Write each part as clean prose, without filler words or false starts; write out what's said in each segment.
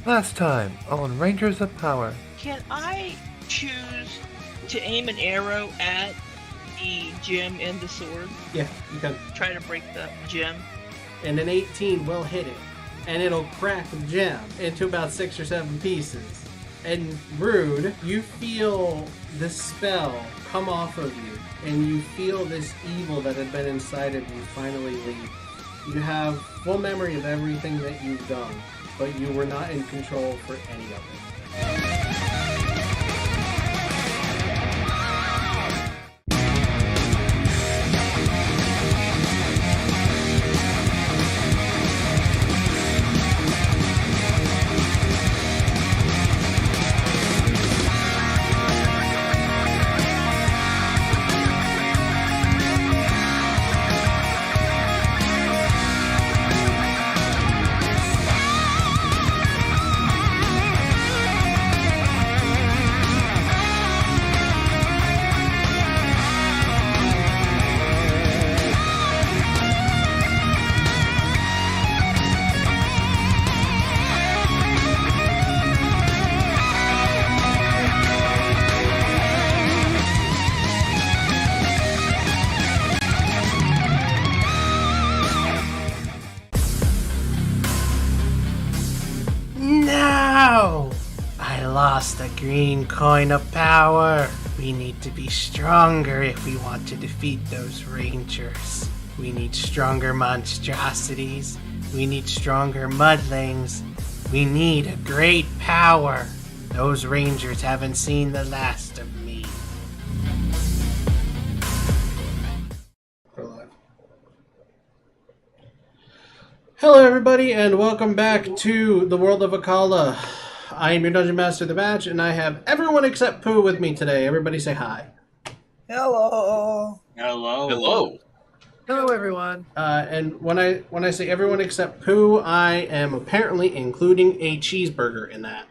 Last time on Rangers of Power. Can I choose to aim an arrow at the gem and the sword? Yeah, you can. Try to break the gem. And an 18 will hit it. And it'll crack the gem into about 6 or 7 pieces. And Rude, you feel the spell come off of you. And you feel this evil that had been inside of you finally leave. You have full memory of everything that you've done, but you were not in control for any of it. No! I lost the green coin of power. We need to be stronger if we want to defeat those rangers. We need stronger monstrosities. We need stronger mudlings. We need a great power. Those rangers haven't seen the last of me. Hello everybody, and welcome back to the world of Akala. I am your Dungeon Master, The Badge, and I have everyone except Pooh with me today. Everybody say hi. Hello. Hello. Hello. Hello, everyone. And when I say everyone except Pooh, I am apparently including a cheeseburger in that.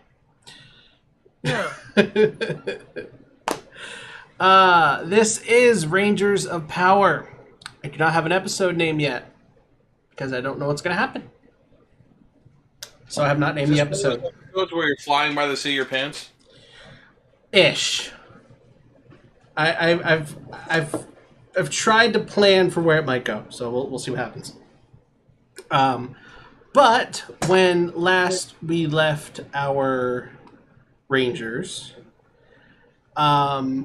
Yeah. This is Rangers of Power. I do not have an episode name yet, because I don't know what's going to happen. So I have not named the episode. Where you're flying by the seat of your pants? Ish. I've tried to plan for where it might go, so we'll see what happens. But when last we left our Rangers, the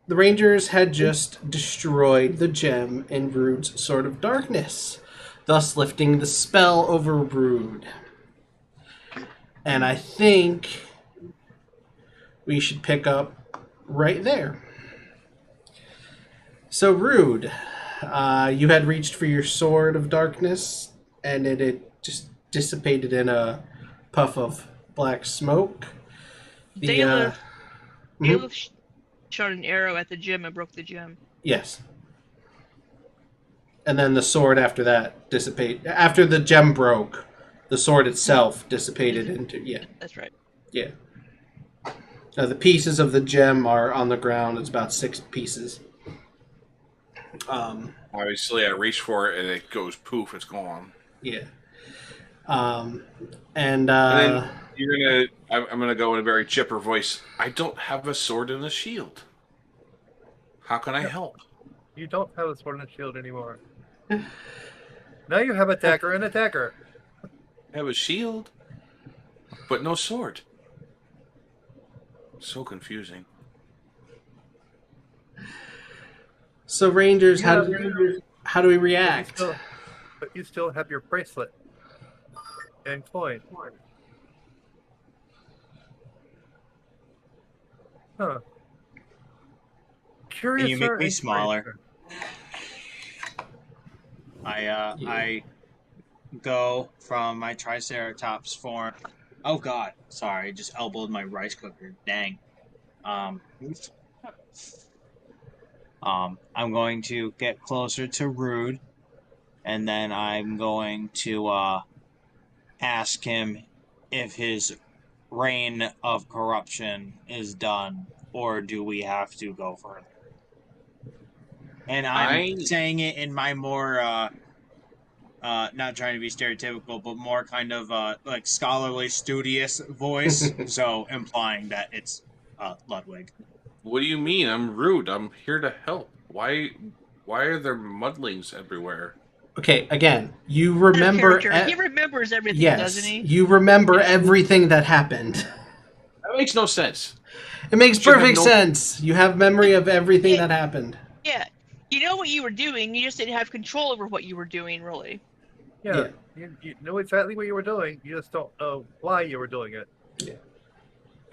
Rangers had just destroyed the gem in Rude's Sword of Darkness, thus lifting the spell over Rude. And I think we should pick up right there. So, Rude, you had reached for your Sword of Darkness, and it had just dissipated in a puff of black smoke. Dalith shot an arrow at the gem and broke the gem. Yes. And then the sword after that dissipated. After the gem broke, the sword itself dissipated into... Yeah. That's right. Yeah. The pieces of the gem are on the ground. It's about 6 pieces. Obviously, I reach for it and it goes poof. It's gone. Yeah. And then I'm gonna go in a very chipper voice. I don't have a sword and a shield. How can I help? You don't have a sword and a shield anymore. Now you have a dagger and a dagger. I have a shield, but no sword. So confusing. So, Rangers, how do we react? But you still have your bracelet and coin. Huh. Curious. Can you make me smaller? I go from my Triceratops form. Oh god, sorry, I just elbowed my rice cooker. Dang. I'm going to get closer to Rude, and then I'm going to ask him if his reign of corruption is done, or do we have to go further? And I'm saying it in my more not trying to be stereotypical, but more kind of like scholarly, studious voice. So implying that it's Ludwig. What do you mean? I'm rude. I'm here to help. Why are there mudlings everywhere? Okay, again, you remember... He remembers everything, yes, doesn't he? you remember everything that happened. That makes no sense. It makes perfect sense. You have memory of everything that happened. Yeah. You know what you were doing, you just didn't have control over what you were doing, really. Yeah. You know exactly what you were doing, you just don't know why you were doing it. Yeah.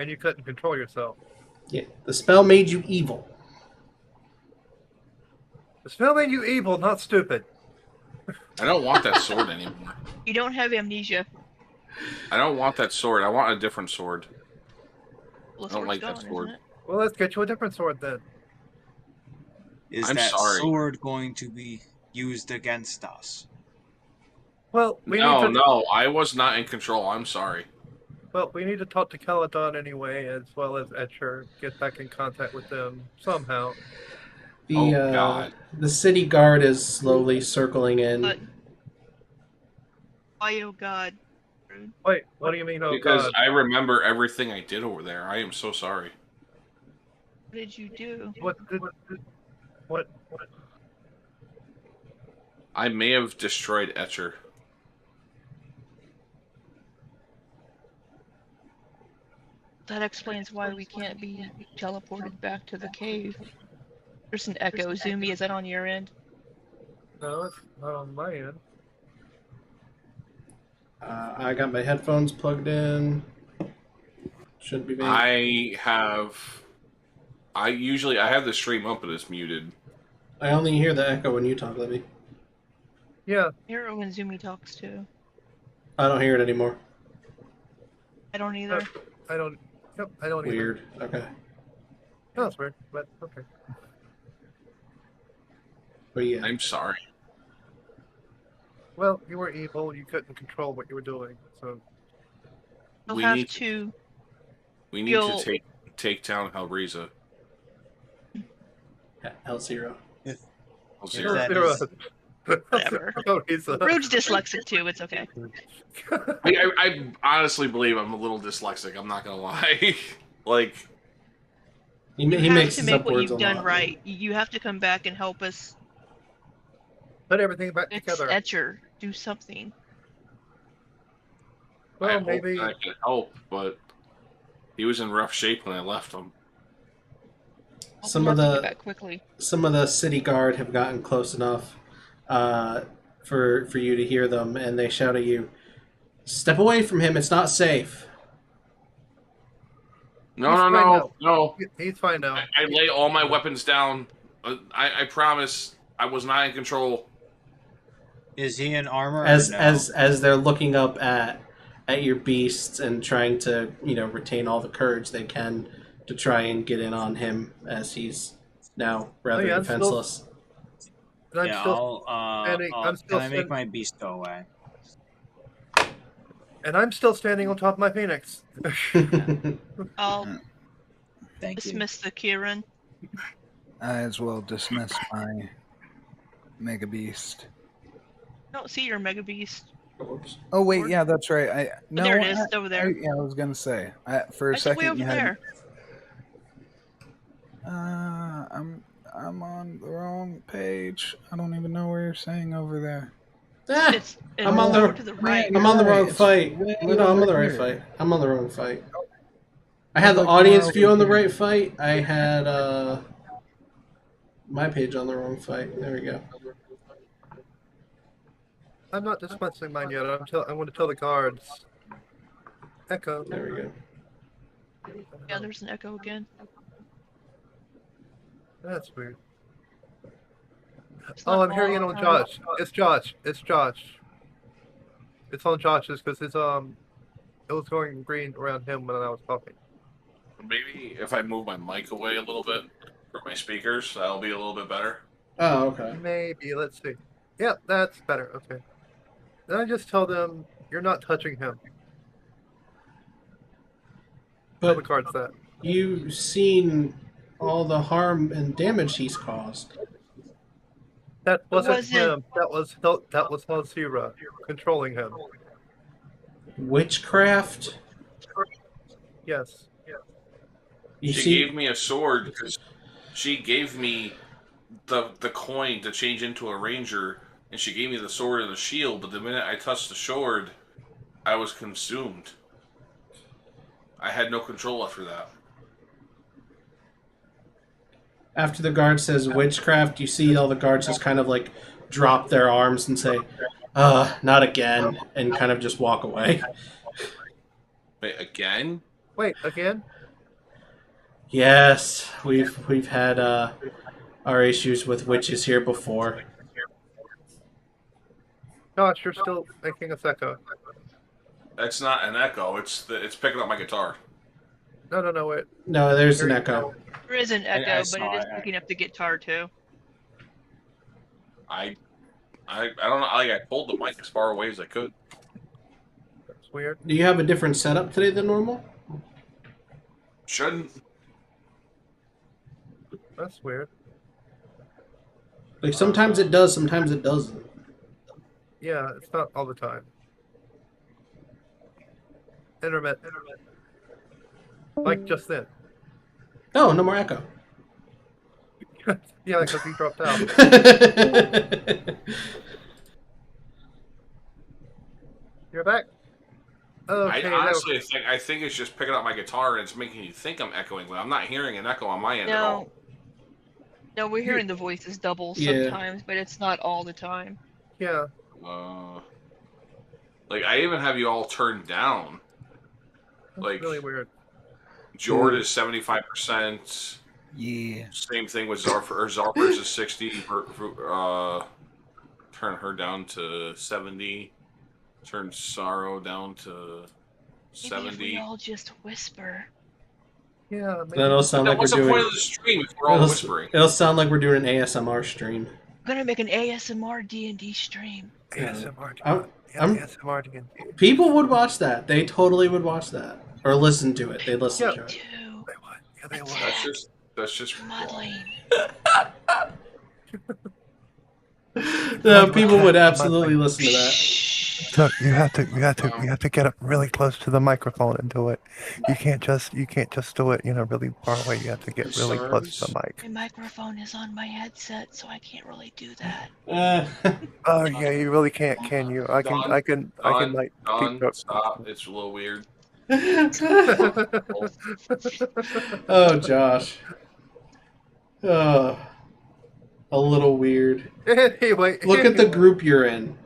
And you couldn't control yourself. Yeah, the spell made you evil. The spell made you evil, not stupid. I don't want that sword anymore. You don't have amnesia. I don't want that sword. I want a different sword. Well, I don't like gone, that sword. isn't it? Well, let's get you a different sword then. Is I'm that sorry. sword going to be used against us? Well, we need to... No, I was not in control. I'm sorry. Well, we need to talk to Caledon anyway, as well as Etcher. Get back in contact with them somehow. God. The city guard is slowly circling in. Why, oh God. Wait, what do you mean, oh Because God? I remember everything I did over there. I am so sorry. What did you do? What? I may have destroyed Etcher. That explains why we can't be teleported back to the cave. There's an echo. Zoomy, is that on your end? No, it's not on my end. I got my headphones plugged in. Shouldn't be. I have the stream up, but it's muted. I only hear the echo when you talk, Libby. Yeah. Hero when Zoomy talks too. I don't hear it anymore. I don't either. I don't. Yep, I don't Weird. either. Okay. No, it's weird, but okay. But yeah. I'm sorry. Well, you were evil. You couldn't control what you were doing, so. We'll We have need to. We need to take down Hellraiser. L0. Whatever. Oh, he's Rude's dyslexic too. It's okay. I honestly believe I'm a little dyslexic. I'm not gonna lie. Like he You have makes to his make up what words you've a done lot. right. You have to come back and help us put everything back fix together. Etcher. Do something. Well, I maybe. hope I could help, but he was in rough shape when I left him. Some We'll of have to the get back quickly. some of the city guard have gotten close enough for you to hear them, and they shout at you, "Step away from him! It's not safe." No. He's fine now. I lay all my weapons down. I promise I was not in control. Is he in armor? As or no? as they're looking up at your beasts and trying to retain all the courage they can to try and get in on him as he's now rather I'm defenseless. Can I make my beast go away? And I'm still standing on top of my phoenix. I'll Thank you. dismiss the Kieran. I as well dismiss my Mega Beast. I don't see your Mega Beast. Oh wait, yeah, that's right. There it is, over there. I was gonna say for a It's way second over you had. there. I'm on the wrong page. I don't even know where you're saying over there. It's I'm on over to the right. I'm on the wrong It's fight. way No, I'm on the over right here. fight. I'm on the wrong fight. I had the Look, audience you're view on the over right fight. I had my page on the wrong fight. There we go. I'm not dismissing mine yet. I want to tell the guards. Echo. There we go. Yeah, there's an echo again. That's weird. It's Oh, not I'm hearing it all- on Josh. It's Josh. It's on Josh's because it was going green around him when I was talking. Maybe if I move my mic away a little bit from my speakers, that'll be a little bit better. Oh, okay. Maybe. Let's see. Yeah, that's better. Okay. Then I just tell them you're not touching him. Tell the But cards that. you've seen all the harm and damage he's caused. That wasn't wasn't- him. That was Shinra controlling him. Witchcraft? Yes. You She see, gave me a sword because she gave me the coin to change into a ranger, and she gave me the sword and the shield. But the minute I touched the sword, I was consumed. I had no control after that. after the guard says witchcraft, you see all the guards just kind of like drop their arms and say, not again, and kind of just walk away. Wait, again? Wait, again? Yes, we've had our issues with witches here before. Gosh, you're still making us echo. That's not an echo. It's picking up my guitar. No, wait. No, there's an echo. There is an echo, I but saw it is it. picking up the guitar too. I don't know. Like I pulled the mic as far away as I could. That's weird. Do you have a different setup today than normal? Shouldn't. That's weird. Like sometimes it does, sometimes it doesn't. Yeah, it's not all the time. Intermittent. Like just then. Oh, no more echo. Yeah, because he dropped out. You're back? Okay, I think it's just picking up my guitar and it's making you think I'm echoing, but I'm not hearing an echo on my end at all. No, we're hearing the voices double Yeah. sometimes, but it's not all the time. Yeah. Like I even have you all turned down. That's Like really weird. Jord is 75%. Yeah. Same thing with Zarfers is 60. Turn her down to 70. Turn Sorrow down to Maybe if 70. we all just whisper. Yeah, maybe. That'll sound like we're What's the point doing. of the stream if we're all whispering? It'll sound like we're doing an ASMR stream. I'm gonna make an ASMR D&D stream. ASMR. I'm- ASMR again. People would watch that. They totally would watch that or listen to it. They listen Yeah. to it. Two. They would. Yeah, they would. That's just Muddling. No, people would absolutely listen to that. Look, you have to get up really close to the microphone and do it. You can't just do it, really far away. You have to get really close to the mic. My microphone is on my headset, so I can't really do that. Oh yeah, you really can't, can you? I can like keep up. Stop. It's a little weird. Oh, Josh. Oh, a little weird. Anyway, Look at the group you're in.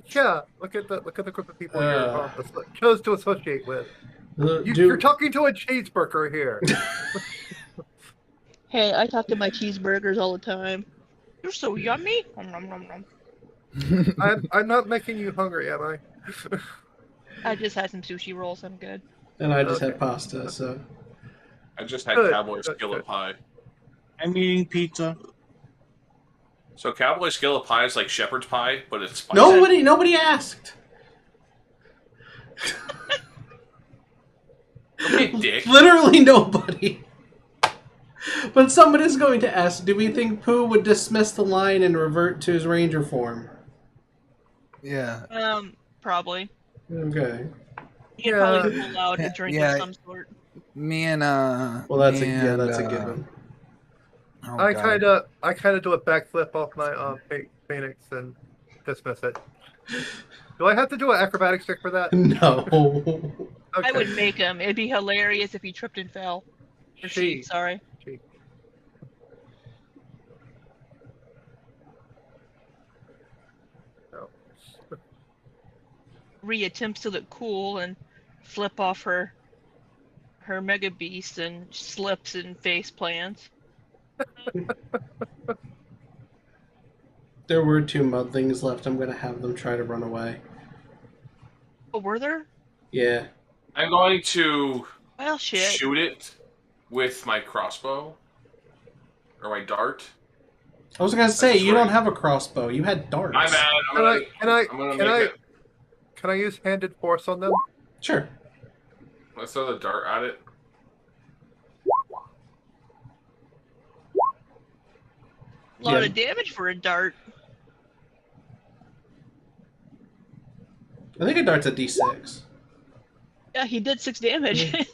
Yeah, look at the group of people you chose to associate with. Dude, You're talking to a cheeseburger here. Hey, I talk to my cheeseburgers all the time. You're so yummy. Nom, nom, nom, nom. I'm not making you hungry, am I? I just had some sushi rolls. I'm good. and I just Okay. had pasta, so. I just had Good, Cowboy good, Skillet good. Pie. I'm eating pizza. So Cowboy Skillet Pie is like shepherd's pie, but it's spicy. Nobody asked. Okay, dick. Literally nobody. But somebody's going to ask, do we think Pooh would dismiss the line and revert to his ranger form? Yeah. Probably. Okay. You could probably pull out a drink yeah. of some sort. Me and Well, that's a given. Oh, I God. kind of do a backflip off my Phoenix and dismiss it. Do I have to do an acrobatics check for that? No. Okay. I would make him. It'd be hilarious if he tripped and fell. Or she, sorry. No. Rhea attempts to look cool and flip off her mega beast and slips and face plants. There were 2 mudlings left. I'm going to have them try to run away. Oh, were there? Yeah. I'm going to Well, shit. shoot it with my crossbow or my dart. I was going to say, That's you don't right. have a crossbow. You had darts. My bad. Can I use handed force on them? Sure. Let's throw the dart at it. A lot Yeah. of damage for a dart. I think a dart's a D6. Yeah, he did 6 damage. Pretty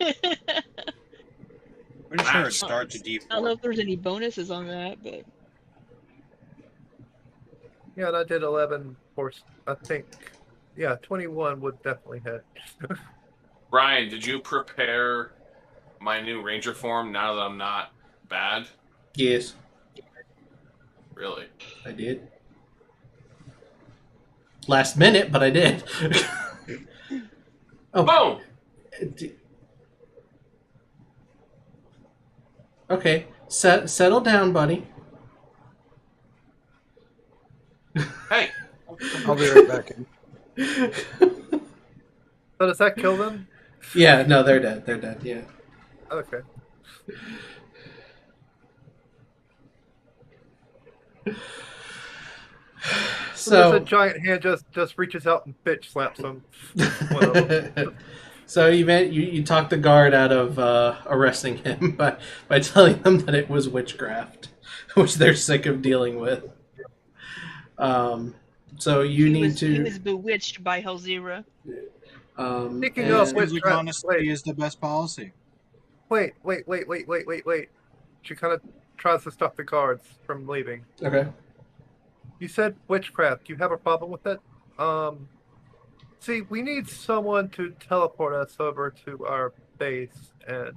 sure it starts at I don't know D4. if there's any bonuses on that, but Yeah, and I did 11 force. I think, yeah, 21 would definitely hit. Brian, did you prepare my new ranger form now that I'm not bad? Yes, Really? I did. Last minute, but I did. Oh, Boom! Okay, settle down, buddy. Hey! I'll be right back. So does that kill them? Yeah, no, they're dead. They're dead. Yeah. Okay. So there's a So, giant hand just reaches out and bitch slaps them. One of them. so you talked the guard out of arresting him by telling them that it was witchcraft, which they're sick of dealing with. So you he need he to. was bewitched by Hellzira. Speaking and- of Seems which, like honesty is the best policy. wait. She kind of tries to stop the guards from leaving. Okay. You said witchcraft. You have a problem with it? See, we need someone to teleport us over to our base, and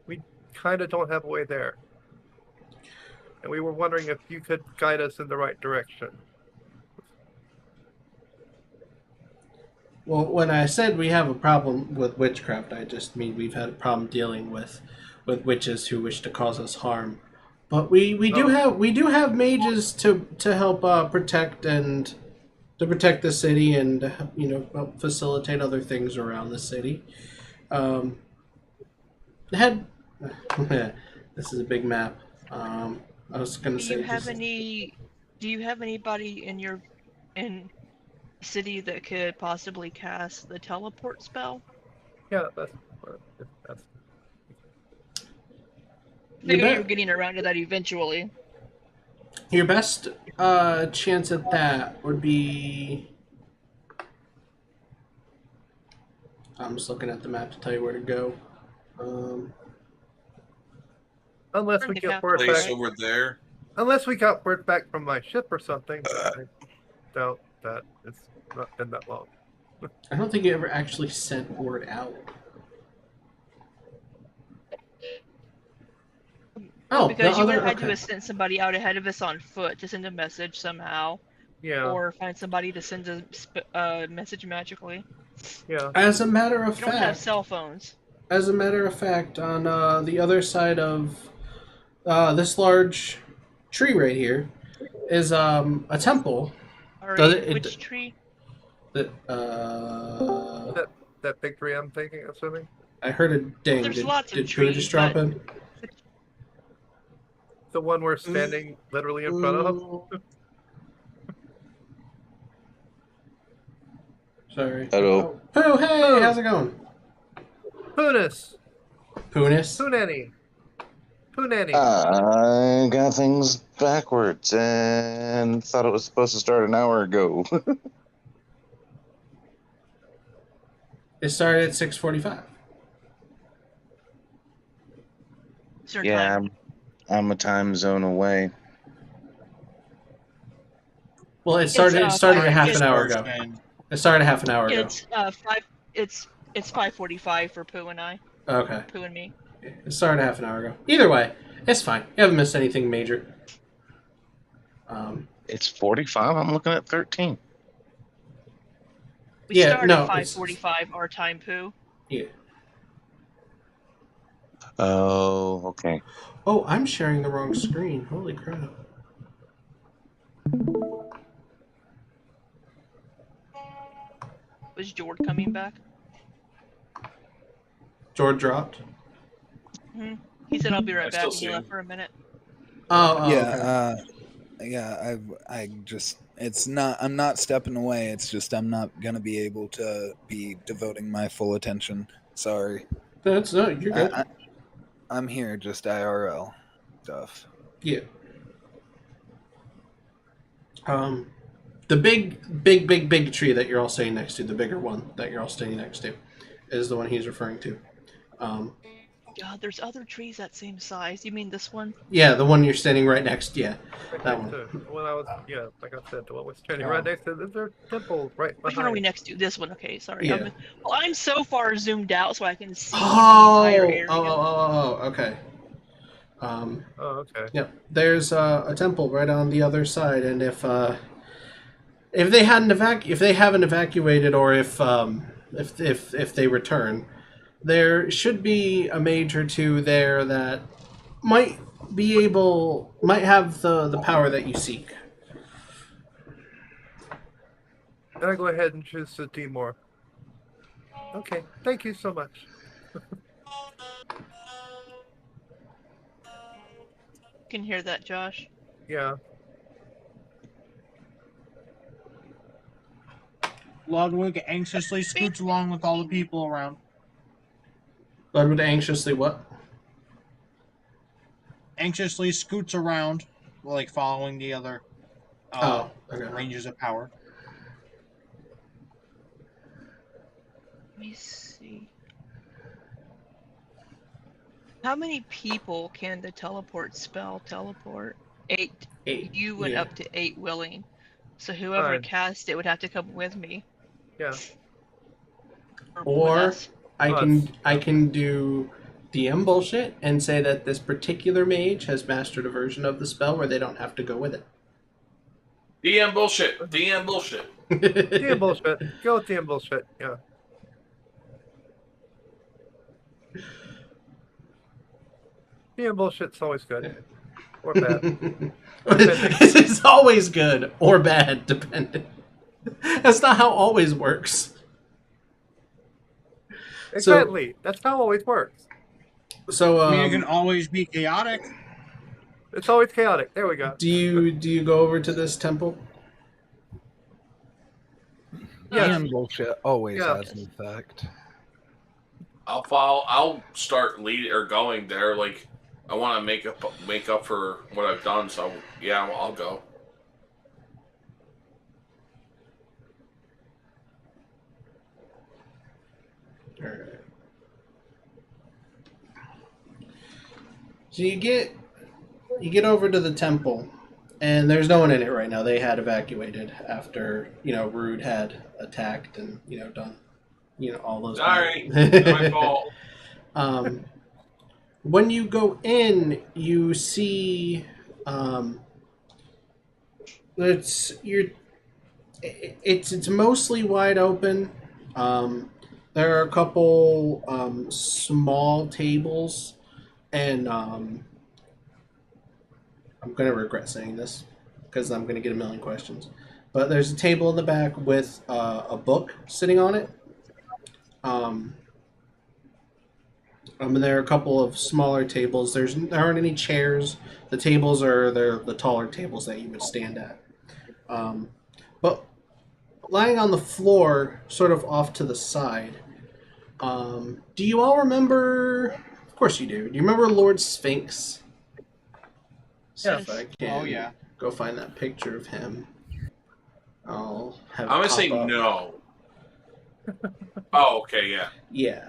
we kind of don't have a way there. And we were wondering if you could guide us in the right direction. Well, when I said we have a problem with witchcraft, I just mean we've had a problem dealing with witches who wish to cause us harm. But we do have mages to help protect the city and help facilitate other things around the city. This is a big map. I was gonna say. Do you have anybody in your city that could possibly cast the teleport spell? Yeah, that's Figure you're getting around to that eventually. Your best chance at that would be. I'm just looking at the map to tell you where to go. unless we get word Place back. over there. Unless we got word back from my ship or something. But I doubt that it's not been that long. I don't think you ever actually sent word out. Oh, Because the you would other have had to okay. have sent somebody out ahead of us on foot to send a message somehow, Yeah, or find somebody to send a message magically. yeah. As a matter of We don't have fact, cell phones. on the other side of this large tree right here is a temple. Alright, Does it- which tree? That That big tree I'm thinking, assuming. I heard a ding. There's Did lots of Pooh trees, just drop but- in? The one we're standing literally in front of. Sorry. Hello. Oh, Pooh, hey, how's it going? Poonis! Poonis? Poonanny! Poonanny! I got things backwards and thought it was supposed to start an hour ago. It started at 6:45. Certain Yeah, time. I'm a time zone away. Well, it started a half an hour ago. And It started a half an hour ago. It's 5:45 for Pooh and I. Okay. Pooh and me. It started a half an hour ago. Either way, it's fine. You haven't missed anything major. It's 45. I'm looking at 13. We Yeah, start no, at it's- 5:45 our time, Pooh. Yeah. Oh, okay. Oh, I'm sharing the wrong screen. Holy crap. Was Jord coming back? George dropped. He said I'll be right I back. still And see he him. left for a minute. Oh, Yeah, okay. I just it's not I'm not stepping away, it's just I'm not gonna be able to be devoting my full attention. Sorry. No, you're good. I'm here, just IRL stuff. Yeah. The big tree that you're all standing next to, the bigger one that you're all standing next to, is the one he's referring to. God, there's other trees that same size. You mean this one? Yeah, the one you're standing right next to. Yeah, Right that next one. to when I was, like I said, the one was standing right next to their temple right Which one are we behind. next to? This one. Okay, sorry. Yeah. I'm so far zoomed out so I can see the Oh, entire area. Okay. Oh, okay. Yep. There's a temple right on the other side, and if they haven't evacuated, or if they return, there should be a mage or two there that might have the power that you seek. And I go ahead and choose the Timor. Okay, thank you so much. Can hear that, Josh? Yeah. Ludwig anxiously scoots along with all the people around. Ludwig anxiously what? Anxiously scoots around, like following the other Okay. ranges of power. Let me see. How many people can the teleport spell teleport? 8. 8. You went Yeah. up to 8 willing. So whoever Fine. cast it would have to come with me. Yeah. Or with us. I can do DM bullshit and say that this particular mage has mastered a version of the spell where they don't have to go with it. DM bullshit. DM bullshit. DM bullshit. Go with DM bullshit. Yeah. DM bullshit's always good. Or bad. It's always good or bad, depending. That's not how always works. Exactly. That's how it always works. So I mean, it can always be chaotic. It's always chaotic. There we go. do you go over to this temple? Yes. And bullshit always Yeah. has an effect. I'll follow. I'll start lead or going there. Like I want to make up for what I've done. So yeah, I'll go. All right. So you get over to the temple, and there's no one in it right now. They had evacuated after Rude had attacked and done all those. Sorry, my fault. When you go in, you see it's mostly wide open. There are a couple small tables, and I'm going to regret saying this because I'm going to get a million questions. But there's a table in the back with a book sitting on it. And there are a couple of smaller tables. There aren't any chairs. The tables are the taller tables that you would stand at. But lying on the floor, sort of off to the side, do you all remember? Of course you do. Do you remember Lord Sphinx? Yes. If I can Oh, yeah. go find that picture of him. I'll have. I'm gonna it say pop up. no. Oh, okay, yeah. Yeah.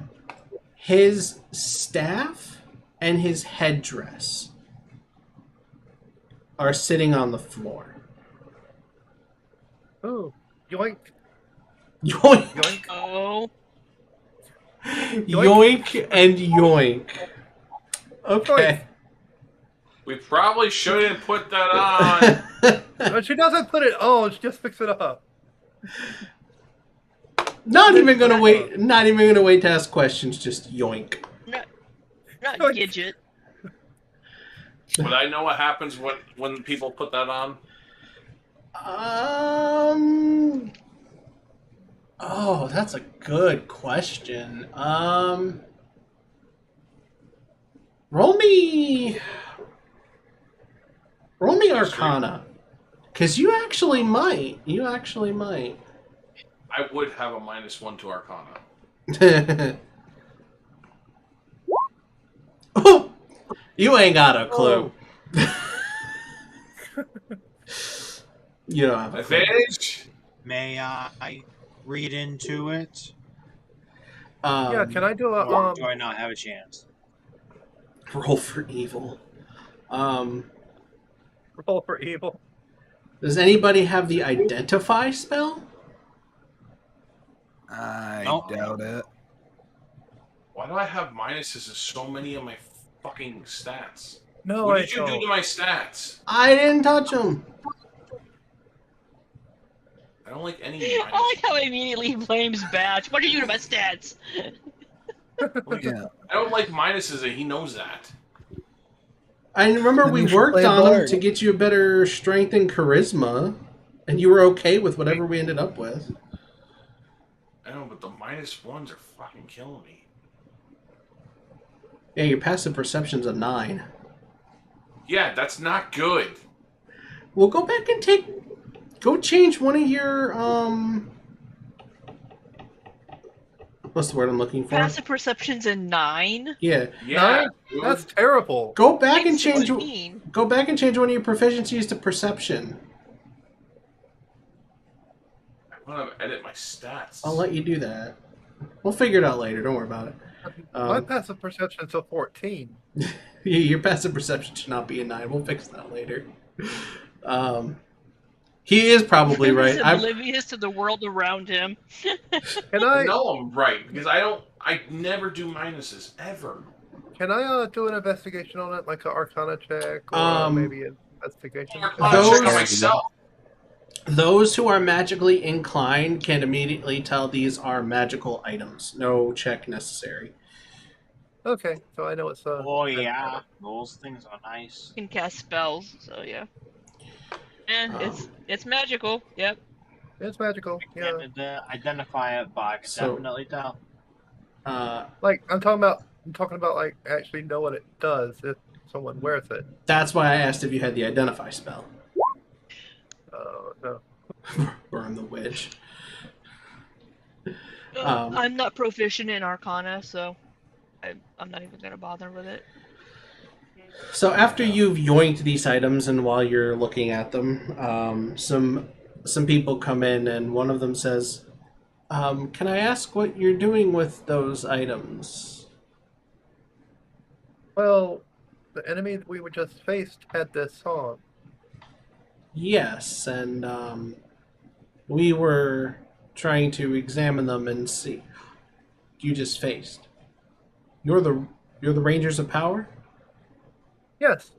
His staff and his headdress are sitting on the floor. Ooh. Yoink. Yoink, Yoink. Oh. yoink, and yoink. Okay. We probably shouldn't put that on. No, she doesn't put it on. She just picks it up. Not even gonna wait. Not even gonna wait to ask questions. Just yoink. Not Gidget. Would I know what happens when people put that on? Oh, that's a good question. Roll me Arcana, because you actually might. I would have a -1 to Arcana. Oh, you ain't got a clue. You don't have a clue. Advantage? May I read into it? Yeah, can I do a Or do I not have a chance? Roll for evil. roll for evil? Does anybody have the identify spell? I Nope. doubt it. Why do I have minuses to so many of my fucking stats? No, What I did you do don't. to my stats? I didn't touch them. I don't like any I minuses. like how he immediately blames Batch. What are you doing to my stats? Yeah. I don't like minuses, and he knows that. I remember Then we you should worked play a on them bard. to get you a better strength and charisma, and you were okay with whatever we ended up with. I know, but the -1s are fucking killing me. Yeah, your passive perception's a 9. Yeah, that's not good. We'll go back and go change one of your what's the word I'm looking for? Passive perception's a 9. Yeah. Yeah, Nine? dude. That's terrible. Go back and Mine's change 16. go back and change one of your proficiencies to perception. I want to edit my stats. I'll let you do that. We'll figure it out later, don't worry about it. My passive perception's a 14. Your passive perception should not be a 9. We'll fix that later. He is probably right. He's oblivious to the world around him. Can I No, I'm right because I never do minuses ever. do an investigation on it, like an Arcana check, or maybe an investigation check? I'll check on myself. Those who are magically inclined can immediately tell these are magical items. No check necessary. Okay, so I know it's Oh yeah, those things are nice. Can cast spells, so yeah. And it's magical. Yep. it's magical. Yeah, And identify it, but I can So- definitely tell. like I'm talking about like actually know what it does if someone wears it. That's why I asked if you had the identify spell. No. Burn the witch. I'm not proficient in Arcana, so I'm not even gonna bother with it. So after you've yoinked these items and while you're looking at them, some people come in and one of them says, "Can I ask what you're doing with those items?" Well, the enemy we were just faced had this song. Yes, and we were trying to examine them and see. You just faced. You're the Rangers of Power? Yes.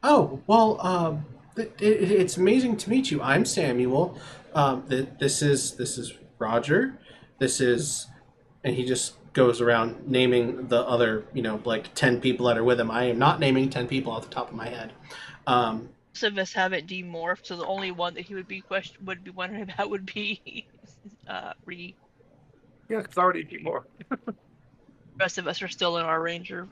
Oh, well, it's amazing to meet you. I'm Samuel. This is Roger. This is, and he just goes around naming the other, like 10 people that are with him. I am not naming 10 people off the top of my head. Most of us haven't demorphed, so the only one that he would be wondering about would be Ree. Yeah, it's already more. The rest of us are still in our ranger.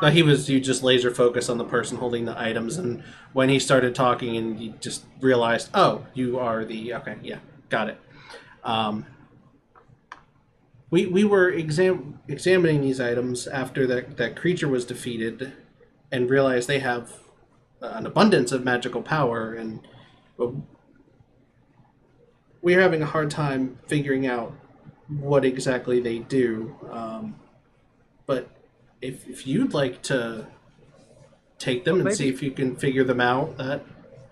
No, you just laser focus on the person holding the items, and when he started talking, and you just realized, oh, you are okay, yeah, got it. We were examining these items after that creature was defeated, and realized they have an abundance of magical power, and we're having a hard time figuring out what exactly they do. But if you'd like to take them and see if you can figure them out, that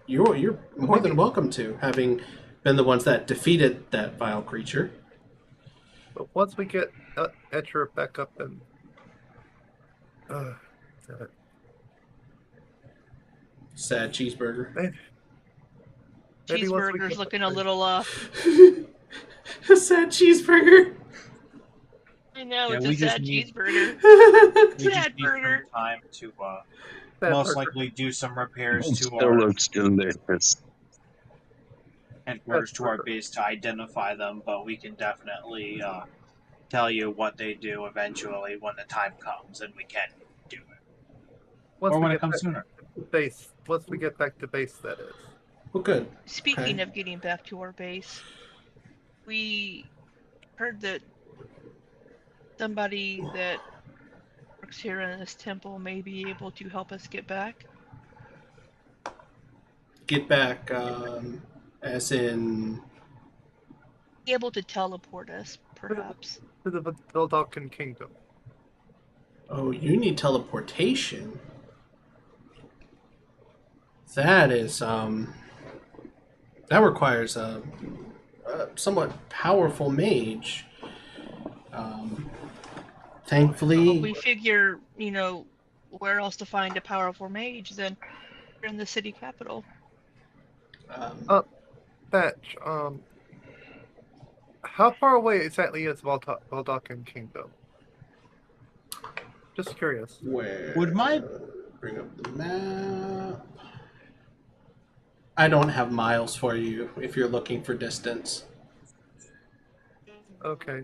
you're more than welcome to, having been the ones that defeated that vile creature. But once we get Etcher back up and Sad cheeseburger. maybe once we Cheeseburger's get- looking a little A sad cheeseburger. I know, Yeah, it's we a just sad need- cheeseburger. We just Sad need burger. some time to Sad most burger. likely do some repairs It to still our looks delicious. headquarters to our base to identify them, but we can definitely tell you what they do eventually when the time comes, and we can do it. Once Or we when it get comes back sooner. to base. Once we get back to base, that is. Well, good. Speaking Okay. of getting back to our base, we heard that somebody that works here in this temple may be able to help us get back. get back, as in... Be able to teleport us, perhaps. To the Veldakan Kingdom. Oh, you need teleportation. That is, that requires a somewhat powerful mage. Thankfully... We figure, where else to find a powerful mage than in the city capital. Fetch, how far away exactly is Veldakan Kingdom? Just curious. Where? Would my... Bring up the map. I don't have miles for you if you're looking for distance. Okay.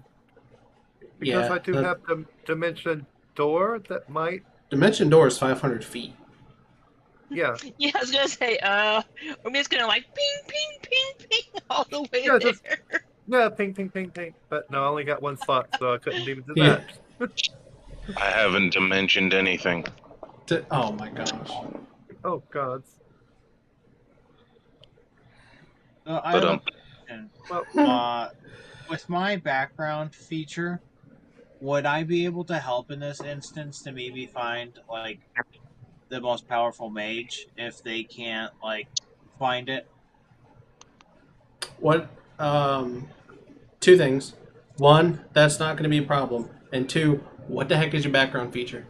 Because I do have the Dimension Door that might... Dimension Door is 500 feet. Yeah. Yeah, I was gonna say, we're just gonna like ping, ping, ping, ping all the way Yeah, there. just- Yeah, ping, ping, ping, ping. But no, I only got one slot, so I couldn't even do Yeah. that. I haven't dimensioned anything. Oh my gosh. Oh, gods. I But, have a question. Well, With my background feature, would I be able to help in this instance to maybe find, like, the most powerful mage if they can't, like, find it? What? Two things. One, that's not going to be a problem. And two, what the heck is your background feature?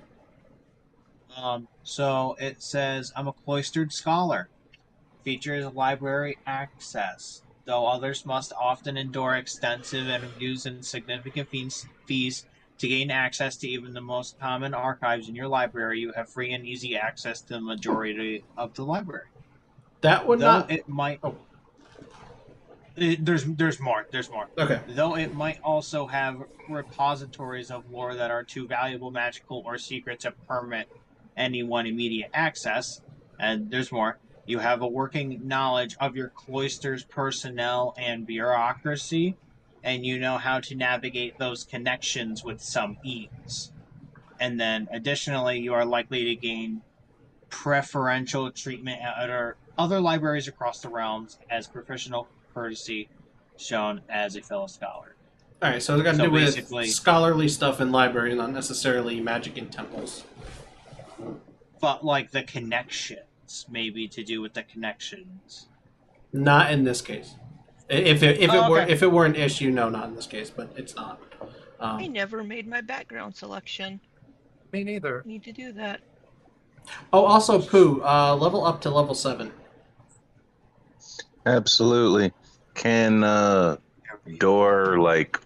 So it says, I'm a cloistered scholar. Features library access, though others must often endure extensive interviews and significant fees to gain access to even the most common archives in your library. You have free and easy access to the majority of the library. That would Though not... it might... Oh. There's more. Okay. Though it might also have repositories of lore that are too valuable, magical, or secret to permit anyone immediate access. And there's more. You have a working knowledge of your cloister's personnel and bureaucracy, and you know how to navigate those connections with some ease. And then, additionally, you are likely to gain preferential treatment at other libraries across the realms as professional courtesy shown as a fellow scholar. Alright, so it's got to So do with basically- scholarly stuff in libraries, not necessarily magic in temples. But, like, the connections. Maybe to do with the connections. Not in this case. If it were an issue, no, not in this case, but it's not. I never made my background selection. me neither. Need to do that. Oh, also, Pooh, level up to level 7. Absolutely. Can Door like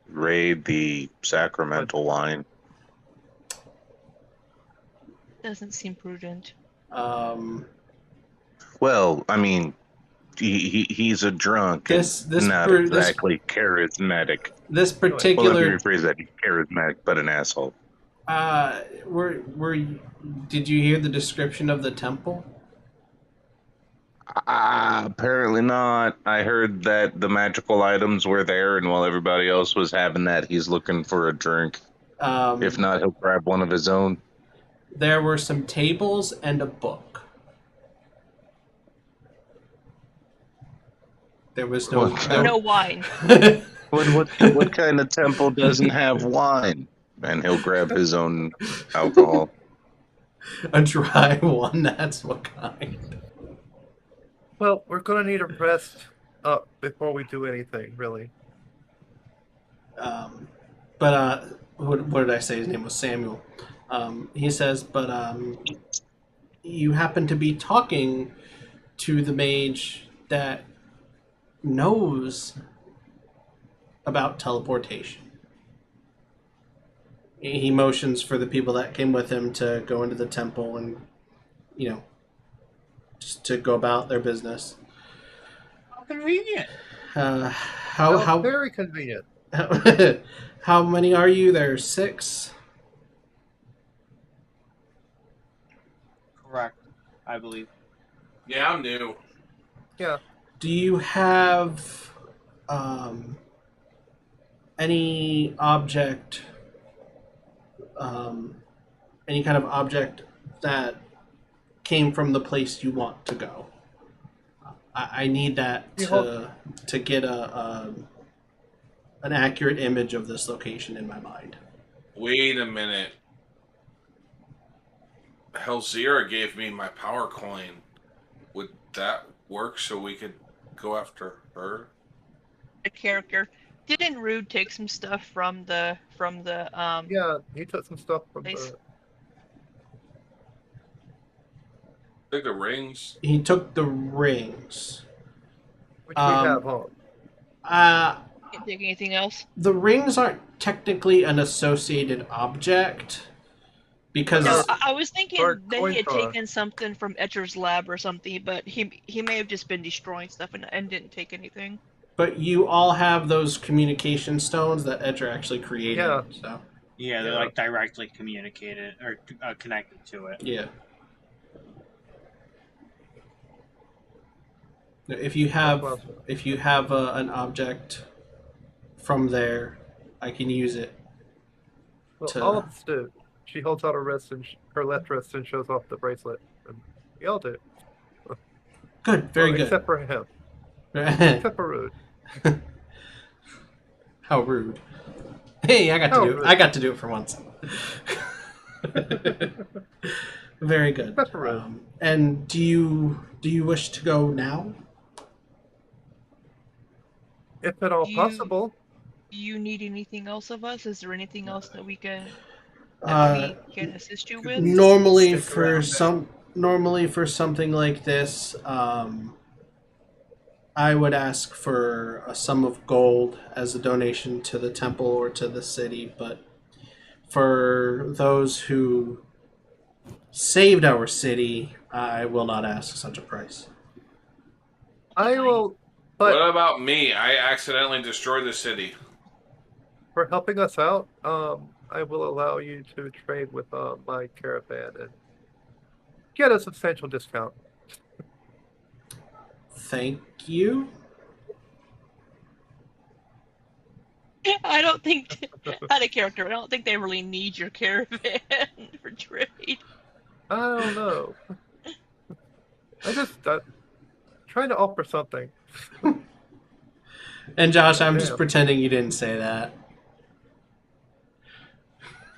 raid the sacramental wine? Doesn't seem prudent. Well, I mean, he's a drunk. This not exactly charismatic. This Well, let me particular... rephrase that. He's charismatic, but an asshole. Did you hear the description of the temple? Apparently not. I heard that the magical items were there, and while everybody else was having that, he's looking for a drink. If not, he'll grab one of his own. There were some tables and a book. There was no... No wine. What kind of temple doesn't have wine? And he'll grab his own alcohol. A dry one, that's what kind. Well, we're going to need a rest up before we do anything, really. What did I say? His name was Samuel. He says, you happen to be talking to the mage that knows about teleportation. He motions for the people that came with him to go into the temple and, just to go about their business. How convenient. How very convenient. How many are you? There's 6. Correct, I believe. Yeah, I'm new. Yeah. Do you have any object, any kind of object that came from the place you want to go? I need that to get an accurate image of this location in my mind. Wait a minute. Helzira gave me my power coin. Would that work so we could go after her? A character. Didn't Rude take some stuff from the Yeah, he took some stuff from place? Took the rings. He took the rings. Which we have, Can't take anything else. The rings aren't technically an associated object because No, I was thinking Or that he had coin toss. taken something from Etcher's lab or something, but he may have just been destroying stuff and didn't take anything. but you all have those communication stones that Etcher actually created. Yeah. So Yeah, they're Yeah. like directly communicated or connected to it. yeah. If you have an object from there, I can use it. Well, to- all of us do. She holds out her wrist and her left wrist and shows off the bracelet. And we all do. Good, very Well, good. Except for him. Except for Rude. How rude! Hey, I got to do it for once. Very good. Except for Rude. And do you wish to go now? If at all You- possible. Do you need anything else of us? Is there anything else that we can assist you with? Normally Stick around for something like this, I would ask for a sum of gold as a donation to the temple or to the city, but for those who saved our city, I will not ask such a price. I will. But What about me? I accidentally destroyed the city. for helping us out, I will allow you to trade with my caravan and get a substantial discount. Thank you. I don't think, out of character, I don't think they really need your caravan for trade. I don't know. I just trying to offer something. And Josh, I'm just Damn. pretending you didn't say that.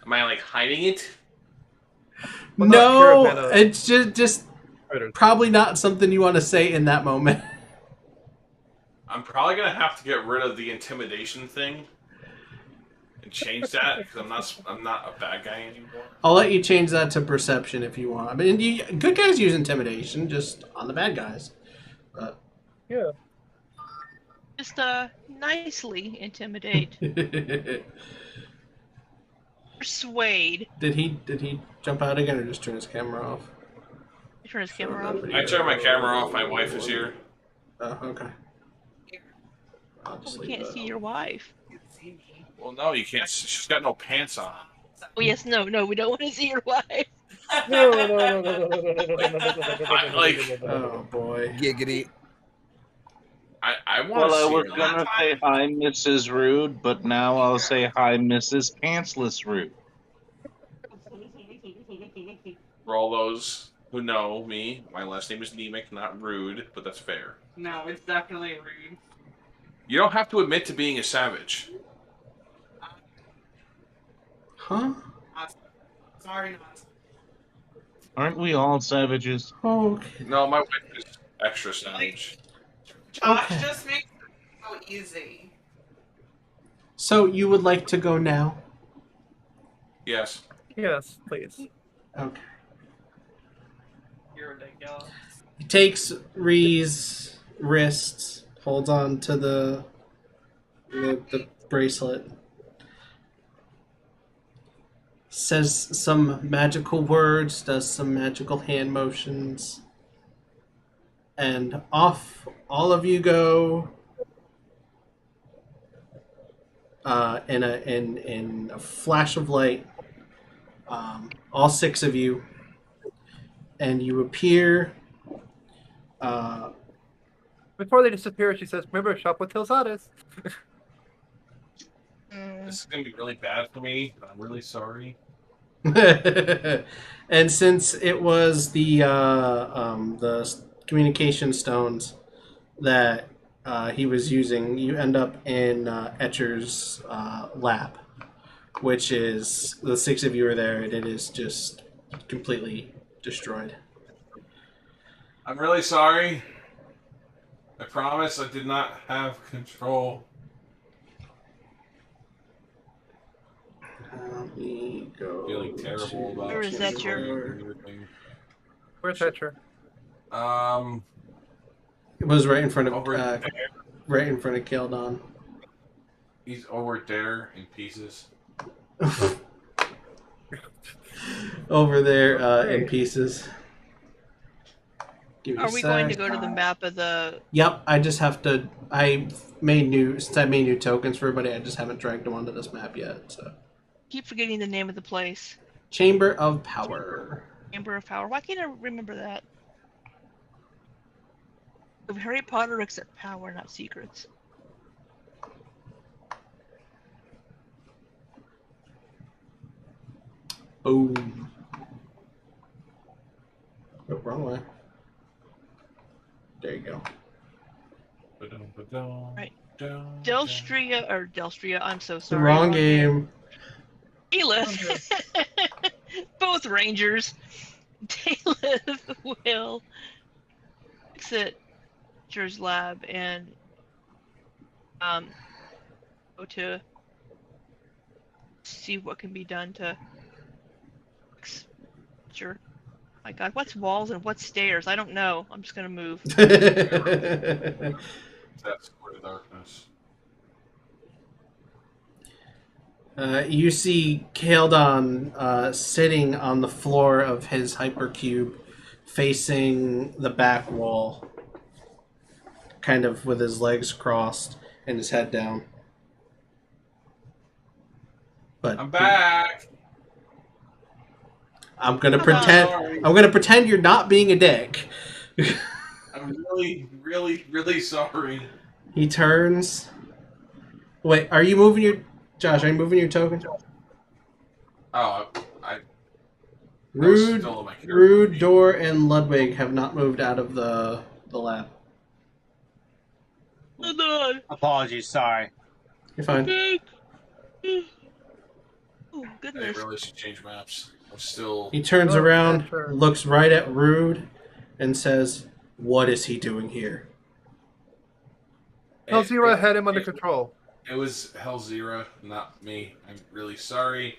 Am I like hiding it? Well, not No, caravan, it's just probably not something you want to say in that moment. I'm probably gonna have to get rid of the intimidation thing and change that because I'm not a bad guy anymore. I'll let you change that to perception if you want. I mean, good guys use intimidation, just on the bad guys. But Yeah. Just nicely intimidate, persuade. did he jump out again or just turn his camera off? Turn his camera off. I turned my camera off. My wife is here. Oh, okay. I'll just We leave can't that see on. your wife. Well, no, you can't. She's got no pants on. Oh yes, no, we don't want to see your wife. No. Oh boy. Giggity. I want to Well, I see was her. gonna say hi, Mrs. Rude, but now I'll say hi, Mrs. Pantsless Rude. For all those who know me, my last name is Nemec, not Rude, but that's fair. No, it's definitely rude. You don't have to admit to being a savage. Huh? Sorry, not. Aren't we all savages? Oh, okay. No, my wife is extra savage. Josh Okay. just makes it so easy. So you would like to go now? Yes. Yes, please. Okay. You're ridiculous. He takes Ree's wrists, holds on to the bracelet, says some magical words, does some magical hand motions, and off all of you go. In a flash of light, all six of you, and you appear. Before they disappear, she says, "Remember, shop with Tilzadis." This is gonna be really bad for me. I'm really sorry. And since it was the communication stones, that he was using, you end up in Etcher's lab, which is the 6 of you are there, and it is just completely destroyed. I'm really sorry. I promise I did not have control. Let me go. Feeling terrible about Where is Etcher? Where's Etcher? It was right in front of Over right in front of Keldon. He's over there in pieces. Over there in pieces. Give me Are a we going to sec. go to the map of the... Yep, I just have to. Since I made new tokens for everybody, I just haven't dragged them onto this map yet. So, Keep forgetting the name of the place. Chamber of Power. Chamber of Power. Why can't I remember that? Of Harry Potter except power, not secrets. Boom. Oh, wrong way. There you go. Right. Delstria, I'm so sorry. Wrong game. Dalith. Both Rangers. Dalith will exit Etcher's lab and go to see what can be done to Sure. My God, what's walls and what's stairs? I don't know. I'm just gonna move. That's for the darkness. You see Keldon sitting on the floor of his hypercube, facing the back wall, kind of with his legs crossed and his head down. But I'm back. I'm gonna pretend you're not being a dick. I'm really sorry. He turns. Wait, are you moving your... Josh, are you moving your token? Oh, Rude, Door, and Ludwig have not moved out of the lab. Hold on. Apologies, sorry. You're fine. Oh, I goodness. really should change maps. I'm still. He turns around, looks right at Rude, and says, "What is he doing here?" Hellzira had him under control. It was Hellzira, not me. I'm really sorry.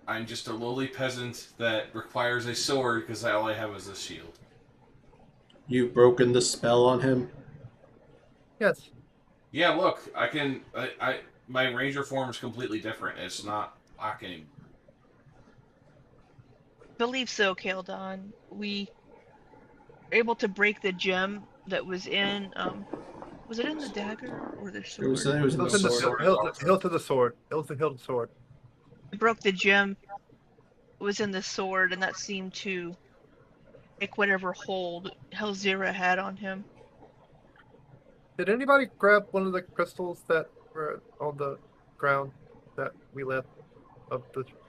I'm just a lowly peasant that requires a sword because all I have is a shield. You've broken the spell on him? Yes. Yeah, look, I can. My ranger form is completely different. It's not locking. Believe so, Keldon. We were able to break the gem that was in. Was it in the dagger or the sword? It was in the sword. Hilt of the sword. It was the hilt of the sword. We broke the gem. It was in the sword, and that seemed to make whatever hold Hellzira had on him. Did anybody grab one of the crystals that were on the ground that we left? I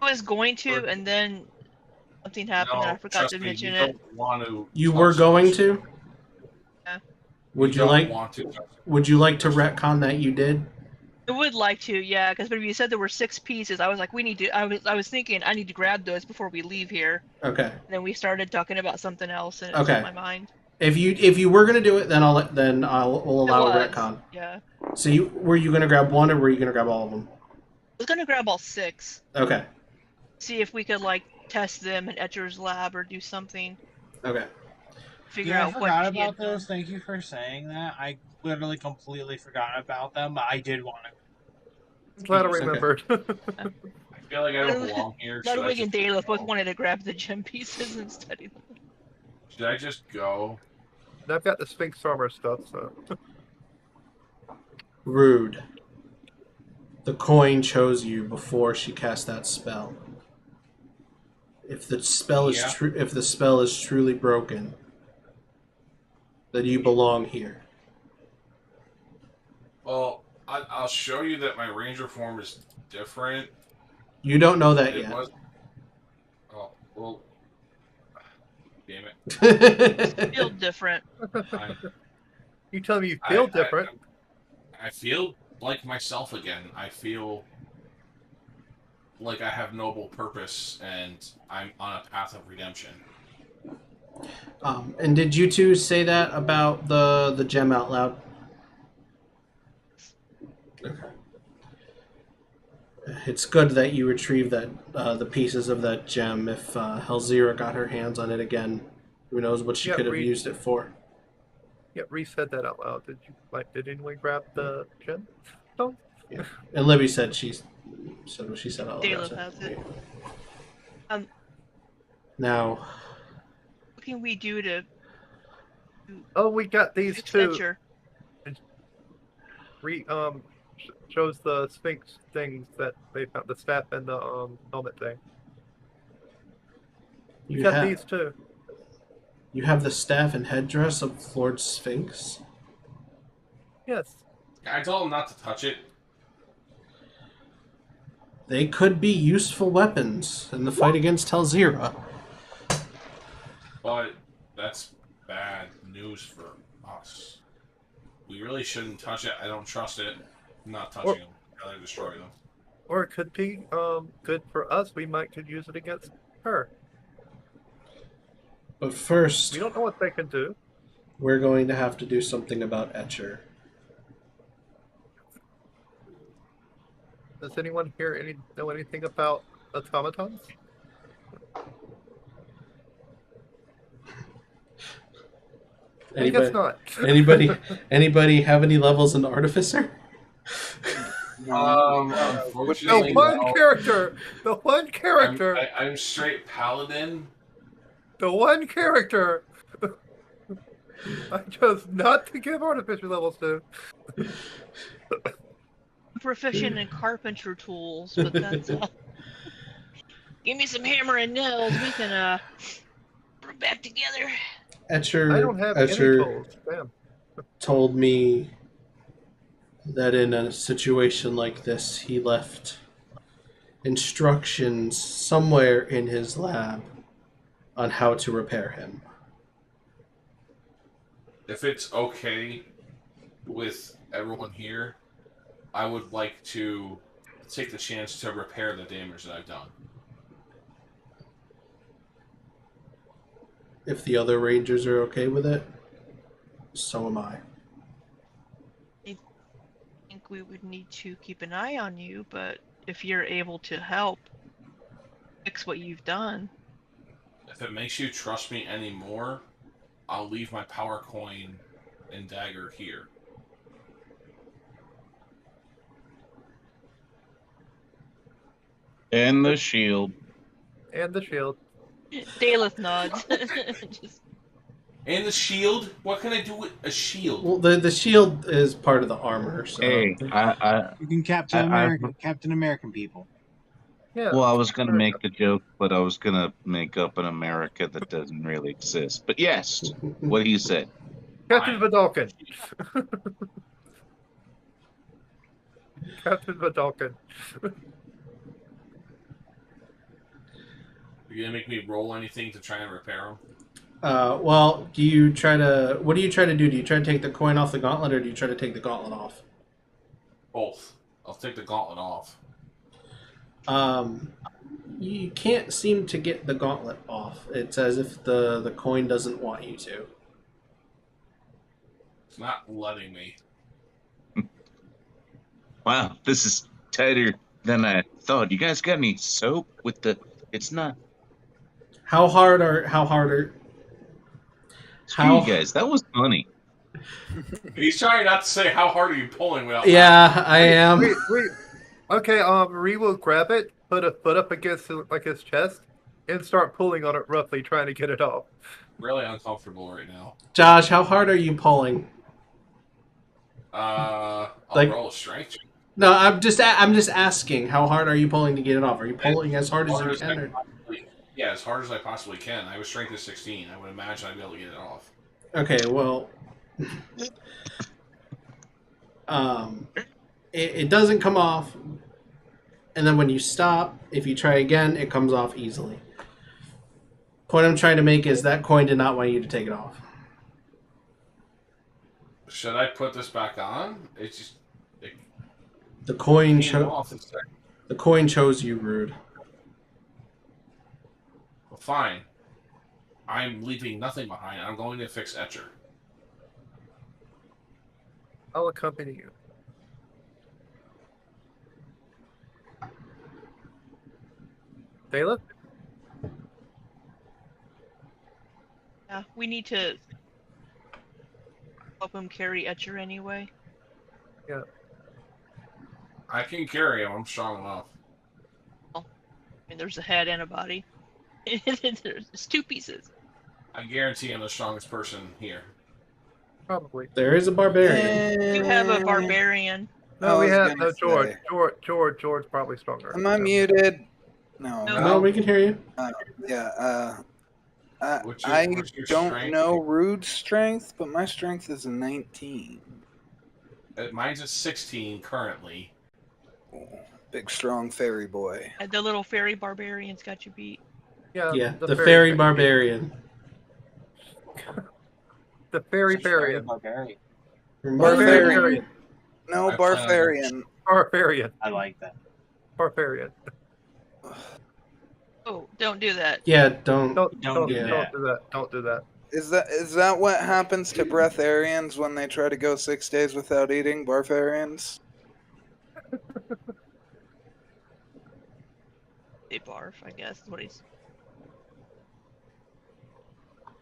was going to, and then something happened, and I forgot to mention it. You were going to? Yeah. Would you like to retcon that you did? I would like to, yeah, because when you said there were 6 pieces, I was like, we need to. I was thinking I need to grab those before we leave here. Okay. And then we started talking about something else, and it was on my mind. If you were gonna do it, then we'll allow a retcon. Yeah. So were you gonna grab one, or were you gonna grab all of them? I was gonna grab all 6. Okay. See if we could test them in Etcher's lab or do something. Okay. Figure I out forgot what about those. Thank you for saying that. I literally completely forgot about them, but I did want to. I'm glad I remembered. I feel like I don't belong here. Ludwig and Dalith both wanted to grab the gem pieces and study them. Should I just go? I've got the Sphinx armor stuff, so. Rude. The coin chose you before she cast that spell. If the spell is truly broken, then you belong here. Well, I'll show you that my ranger form is different. You don't know that yet. Oh, well. Damn it. It's still different. You tell me you feel different. I feel like myself again. I feel like I have noble purpose and I'm on a path of redemption. And did you two say that about the gem out loud? Okay. It's good that you retrieved that the pieces of that gem. If Helzira got her hands on it again, who knows what she could have used it for. Yeah, Reese said that out loud. Did anyone grab the gem? No. Yeah. And Libby said she said what she said out loud. Dalith has it. Now, what can we do to? Oh, we got these two. Etcher? Shows the Sphinx things that they found, the staff and the helmet thing. You got these two. You have the staff and headdress of Lord Sphinx? Yes. I told him not to touch it. They could be useful weapons in the fight against Helzira. But that's bad news for us. We really shouldn't touch it. I don't trust it. I'm not touching them. I'd rather destroy them. Or it could be good for us. We could use it against her. But first, we don't know what they can do. We're going to have to do something about Etcher. Does anyone here know anything about automatons? I guess not. Anybody have any levels in Artificer? Unfortunately, the one character. I'm straight paladin. The one character I chose not to give artificer levels to. I'm proficient in carpenter tools, but that's give me some hammer and nails. We can put them back together. Etcher, I don't have any tools. Damn. Told me that in a situation like this, he left instructions somewhere in his lab on how to repair him. If it's okay with everyone here, I would like to take the chance to repair the damage that I've done. If the other Rangers are okay with it, so am I. I think we would need to keep an eye on you, but if you're able to help fix what you've done. If it makes you trust me anymore, I'll leave my power coin and dagger here. And the shield. And the shield. Dalith nods. And the shield? What can I do with a shield? Well, the shield is part of the armor. So. Hey, you can Captain American people. Yeah. Well, I was going to make the joke, but I was going to make up an America that doesn't really exist. But yes, what he said. Captain Vidalkin. Captain Vidalkin. Are you going to make me roll anything to try and repair them? Well, what do you try to do? Do you try to take the coin off the gauntlet, or do you try to take the gauntlet off? Both. I'll take the gauntlet off. You can't seem to get the gauntlet off. It's as if the coin doesn't want you to. It's not letting me. Wow, this is tighter than I thought. You guys got any soap with the... It's not... How hard are... Screw you guys, that was funny. He's trying not to say how hard are you pulling without... Yeah, I am. Wait. Okay, Ree will grab it, put a foot up against his chest, and start pulling on it roughly, trying to get it off. Really uncomfortable right now. Josh, how hard are you pulling? I'll roll a strength. No, I'm just asking. How hard are you pulling to get it off? Are you pulling as hard as you can? Yeah, as hard as I possibly can. I was strength of 16. I would imagine I'd be able to get it off. Okay, well, it doesn't come off, and then when you stop, if you try again, it comes off easily. Point I'm trying to make is that coin did not want you to take it off. Should I put this back on? It's just The coin came off. It's like, The coin chose you, Rude. well, fine. I'm leaving nothing behind. I'm going to fix Etcher. I'll accompany you. Dalith? Yeah, we need to help him carry Etcher anyway. Yeah. I can carry him. I'm strong enough. I mean, there's a head and a body. There's two pieces. I guarantee I'm the strongest person here. Probably. There is a barbarian. You have a barbarian. No, we was have gonna George. say. George's probably stronger. Am I muted? No. No, we can hear you. Yeah. What's I your don't strength? know Rude's strength, but my strength is a 19. Mine's a 16 currently. Oh, big strong fairy boy. And the little fairy barbarian's got you beat. Yeah, the fairy barbarian. The fairy barbarian. Barbarian. No, I Barfarian. Barbarian. I like that. Barbarian. Oh, don't do that. Yeah, don't do Don't that. do that. Don't do that. Is that what happens to breatharians when they try to go 6 days without eating? Barfarians? They barf, I guess. What he's.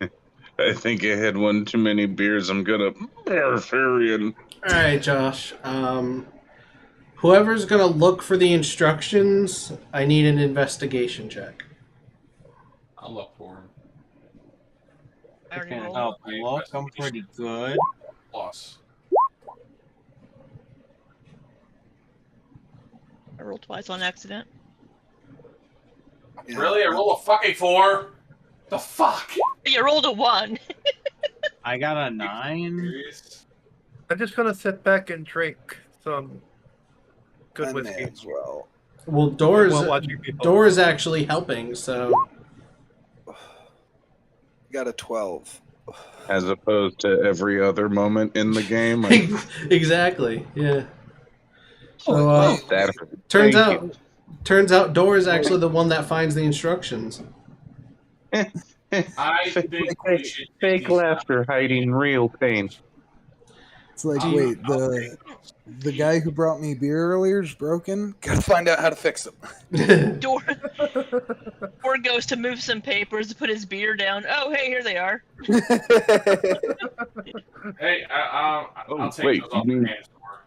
I think I had one too many beers. I'm gonna Barfarian. All right, Josh. Whoever's gonna look for the instructions, I need an investigation check. I'll look for him. I already Can't rolled. help look. I'm pretty good. Plus. I rolled twice on accident. Yeah. Really? I roll a fucking 4? The fuck? You rolled a 1. I got a 9. Serious? I'm just gonna sit back and drink some good I may whiskey as well. Well, while watching people. Door's actually helping, so Got a 12. As opposed to every other moment in the game. exactly. Yeah. So That- turns thank out, Door is actually the one that finds the instructions. I think we should take Fake these- laughter hiding real pain. It's like, I'll- wait, I'll the guy who brought me beer earlier is broken? Gotta find out how to fix him. Door goes to move some papers to put his beer down. Oh, hey, here they are. Hey, I'll take wait, those you off your mean- hands. Thor.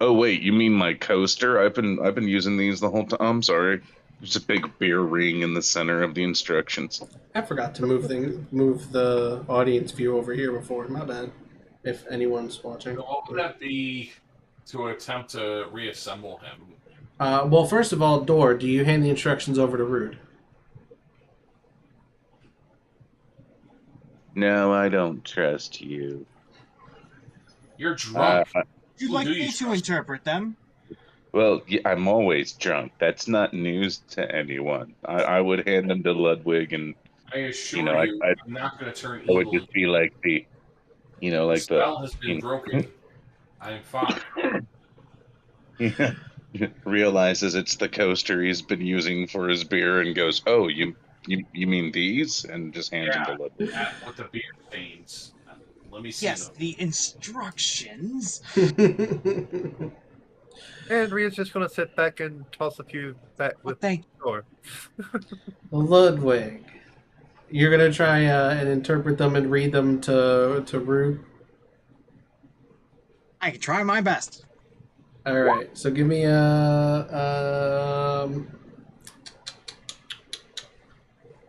Oh wait, you mean my coaster? I've been using these the whole time. I'm sorry. There's a big beer ring in the center of the instructions. I forgot to move the audience view over here before. My bad. If anyone's watching. So what would that be to attempt to reassemble him? Well, first of all, Door, do you hand the instructions over to Rude? No, I don't trust you. You're drunk. You'd Who like do you me to trust? interpret them? Well, yeah, I'm always drunk. That's not news to anyone. I would hand them to Ludwig, and I assure you know, I- I'm not going to turn I would evil. just be like the, The like spell has been you know, broken. I'm fine. realizes it's the coaster he's been using for his beer, and goes, "Oh, you mean these?" And just hands them to Ludwig. With the beer stains. Let me see Yes, them. the instructions. And Rhea's just gonna sit back and toss a few back Well, with thank Thor. Ludwig, you're gonna try and interpret them and read them to Rude. I can try my best. All right, so give me a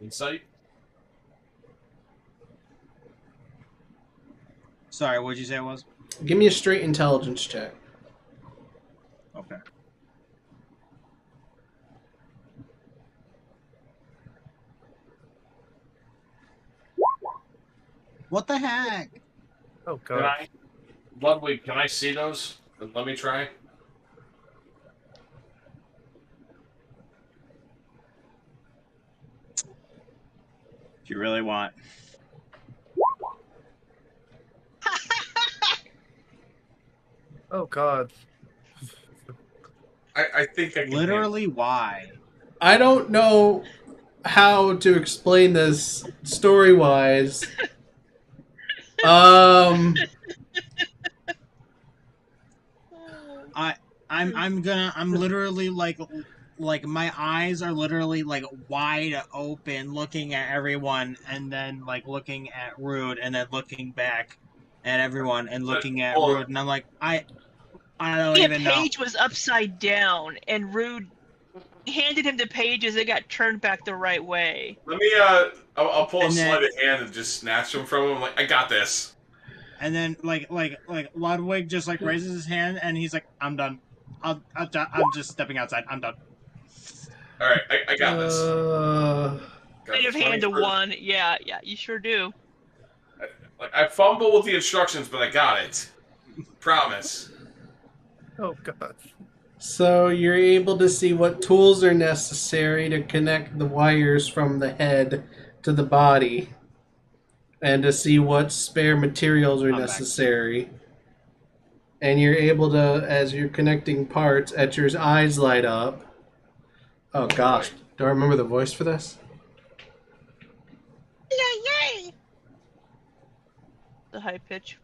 Insight? Sorry, what'd you say it was? give me a straight intelligence check. Okay. What the heck? Oh Can god. I? Ludwig, can I see those? Let me try. If you really want. Oh God. I think I can Literally, why? I don't know how to explain this story-wise. I'm literally like my eyes are literally like wide open looking at everyone and then like looking at Rude and then looking back at everyone and looking at Rude and I'm like I don't Yeah, even know. Paige was upside down, and Rude handed him the pages. It got turned back the right way. Let me I'll pull a And then- sleight of hand and just snatch him from him. Like, I got this. And then like Ludwig just like raises his hand and he's like, I'm done. I'm just stepping outside. I'm done. All right, I got this. Got Kind of this. hand to one. Yeah, you sure do. I fumble with the instructions, but I got it. Promise. Oh God. So you're able to see what tools are necessary to connect the wires from the head to the body, and to see what spare materials are necessary. And you're able to, as you're connecting parts, Etcher's eyes light up. Oh gosh, do I remember the voice for this? Yay! The high pitch.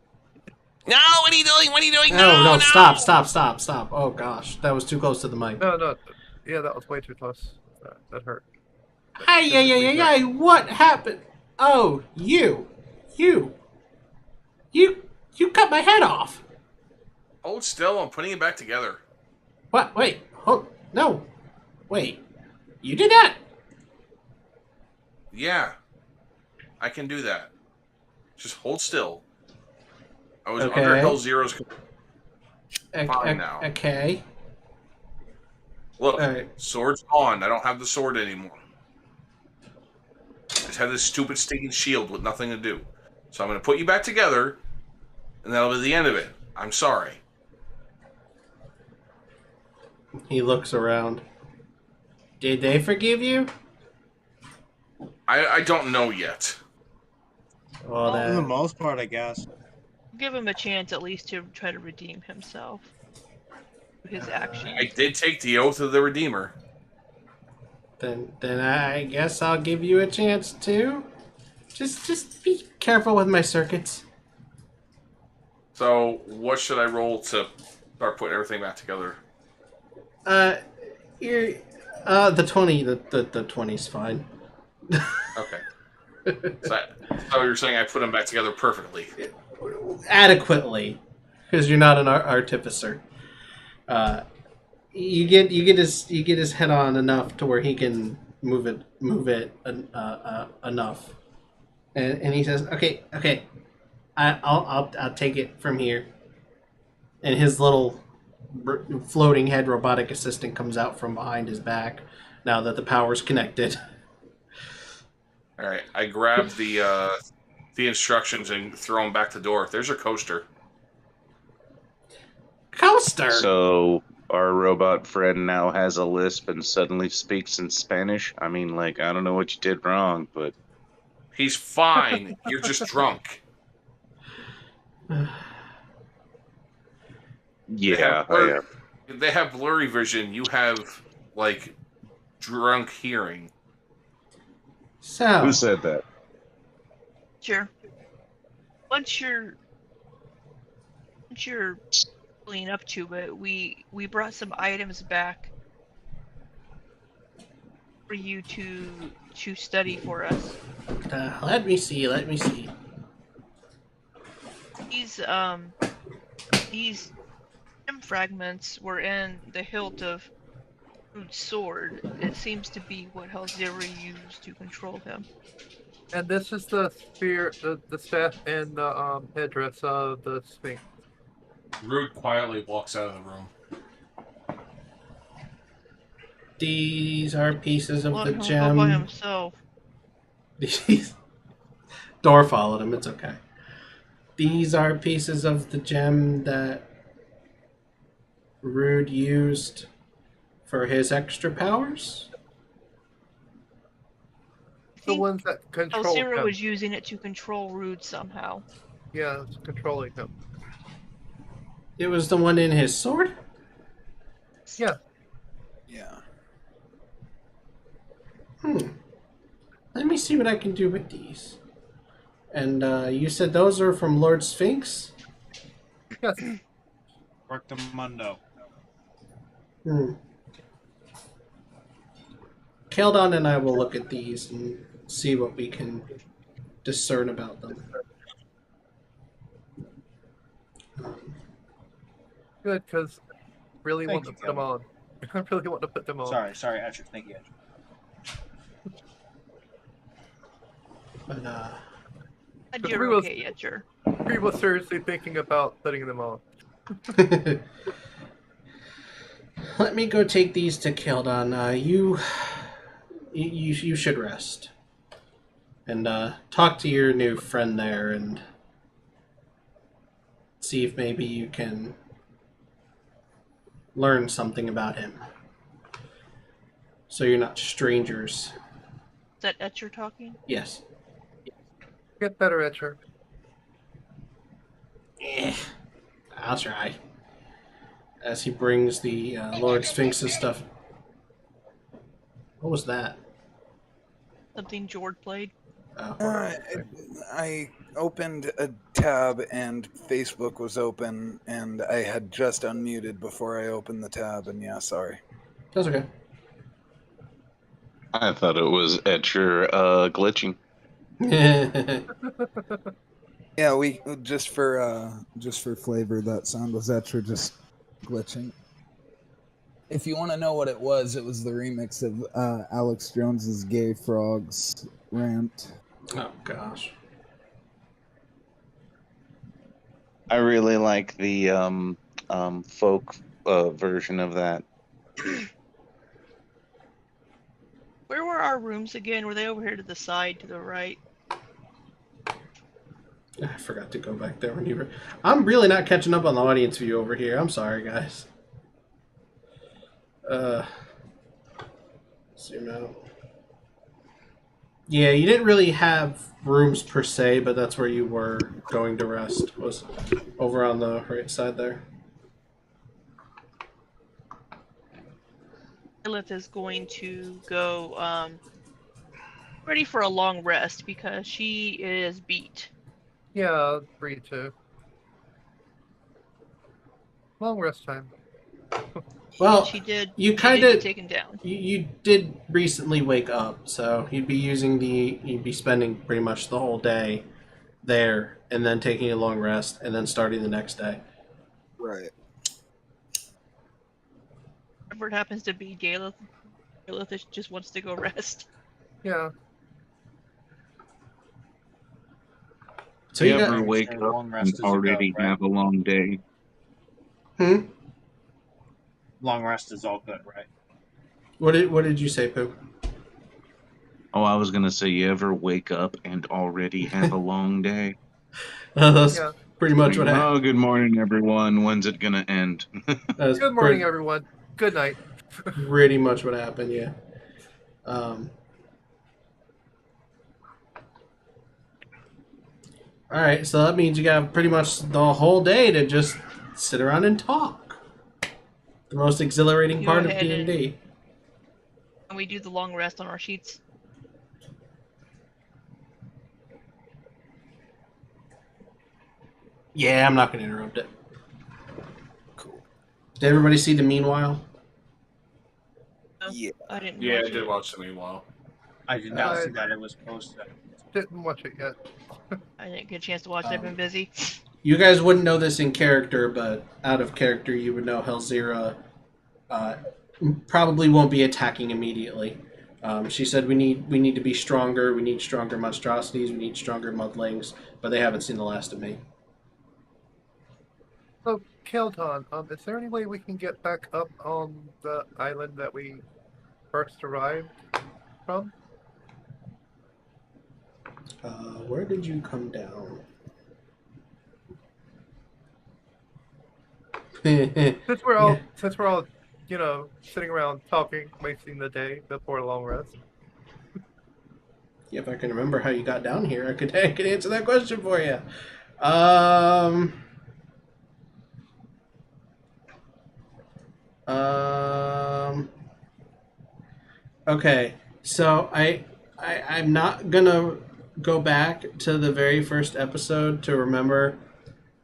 No, what are you doing? What are you doing? No, stop. Oh gosh, that was too close to the mic. No. Yeah, that was way too close. That hurt. Hey, what happened? Oh, you cut my head off. Hold still. I'm putting it back together. What? Wait. No. Wait. You did that? Yeah, I can do that. Just hold still. I was under Hell Zero's. Fine now. Okay. Look, Alright. sword's gone. I don't have the sword anymore. I just have this stupid stinking shield with nothing to do. So I'm going to put you back together, and that'll be the end of it. I'm sorry. He looks around. Did they forgive you? I don't know yet. Well, For the that, most part, I guess. Give him a chance at least to try to redeem himself. His actions. I did take the oath of the Redeemer. then I guess I'll give you a chance too. Just be careful with my circuits. So, what should I roll to start putting everything back together? You're the 20. The 20's fine. Okay. So you're saying I put them back together perfectly? Adequately, because you're not an artificer. You get his head on enough to where he can move it enough, and he says, "Okay, I'll take it from here." And his little floating head robotic assistant comes out from behind his back now that the power's connected. All right, I grab the instructions and throw them back the door. There's your coaster. Coaster. So our robot friend now has a lisp and suddenly speaks in Spanish. I mean, like, I don't know what you did wrong, but He's fine. You're just drunk. yeah, I am. They have blurry vision. You have, like, drunk hearing. So Who said that? Sure. Once you're feeling up to it, we brought some items back for you to study for us. let me see. These gem fragments were in the hilt of Rude's sword. It seems to be what Hellzera used to control him. And this is the spear, the staff, and the headdress of the Sphinx. Rude quietly walks out of the room. These are pieces of the Let him go by gem. himself. These Door followed him. It's okay. These are pieces of the gem that Rude used for his extra powers. The ones that control Hellzera him. was using it to control Rude somehow. Yeah, it's controlling him. It was the one in his sword? Yeah. Yeah. Let me see what I can do with these. And you said those are from Lord Sphinx? Yes. Rectamundo. Keldon and I will look at these and see what we can discern about them. Good, because really Thank want to you, put them on. I really want to put them on. Sorry, Etcher. Thank you, Etcher. But Glad But you're we was- okay, Etcher. People seriously thinking about putting them on. let me go take these to Keldon. You should rest. And talk to your new friend there and see if maybe you can learn something about him. So you're not strangers. Is that Etcher talking? Yes. Get better, Etcher. I'll try. As he brings the Lord Sphinx's stuff. What was that? Something Jord played? I opened a tab and Facebook was open, and I had just unmuted before I opened the tab, and yeah, sorry. That's okay. I thought it was Etcher glitching. Yeah, we just for flavor, that sound was Etcher just glitching. If you want to know what it was the remix of Alex Jones's Gay Frogs rant. Oh gosh. I really like the folk version of that. Where were our rooms again? Were they over here to the side, to the right? I forgot to go back there when you were. I'm really not catching up on the audience view over here. I'm sorry, guys. Zoom out. Yeah, you didn't really have rooms per se, but that's where you were going to rest. Was over on the right side there. Dalith is going to go ready for a long rest because she is beat. Yeah, free too. Long rest time. Well, she did. You she kind did of get taken down. You did recently wake up, so you'd be spending pretty much the whole day there, and then taking a long rest, and then starting the next day. Right. Whatever it happens to be, Dalith just wants to go rest. Yeah. So you you ever got, wake up and already have a long day? Long rest is all good, right? What did you say, Pooh? Oh, I was gonna say, you ever wake up and already have a long day? That's pretty much what happened. Oh, good morning, everyone. When's it gonna end? Good morning, everyone. Good night. Pretty much what happened, yeah. Alright, so that means you got pretty much the whole day to just sit around and talk. The most exhilarating part of D&D. And we do the long rest on our sheets. Yeah, I'm not going to interrupt it. Cool. Did everybody see the meanwhile? No, Yeah. I didn't. Yeah, I watch did it. watch the meanwhile. I did not see that it was posted. Didn't watch it yet. I didn't get a chance to watch it. I've been busy. You guys wouldn't know this in character, but out of character, you would know Helzira probably won't be attacking immediately. She said we need to be stronger. We need stronger monstrosities. We need stronger mudlings, but they haven't seen the last of me. So, Keldon, is there any way we can get back up on the island that we first arrived from? Where did you come down? Since we're all, sitting around talking, wasting the day before a long rest. If I can remember how you got down here, I could answer that question for you. Okay, so I'm not gonna go back to the very first episode to remember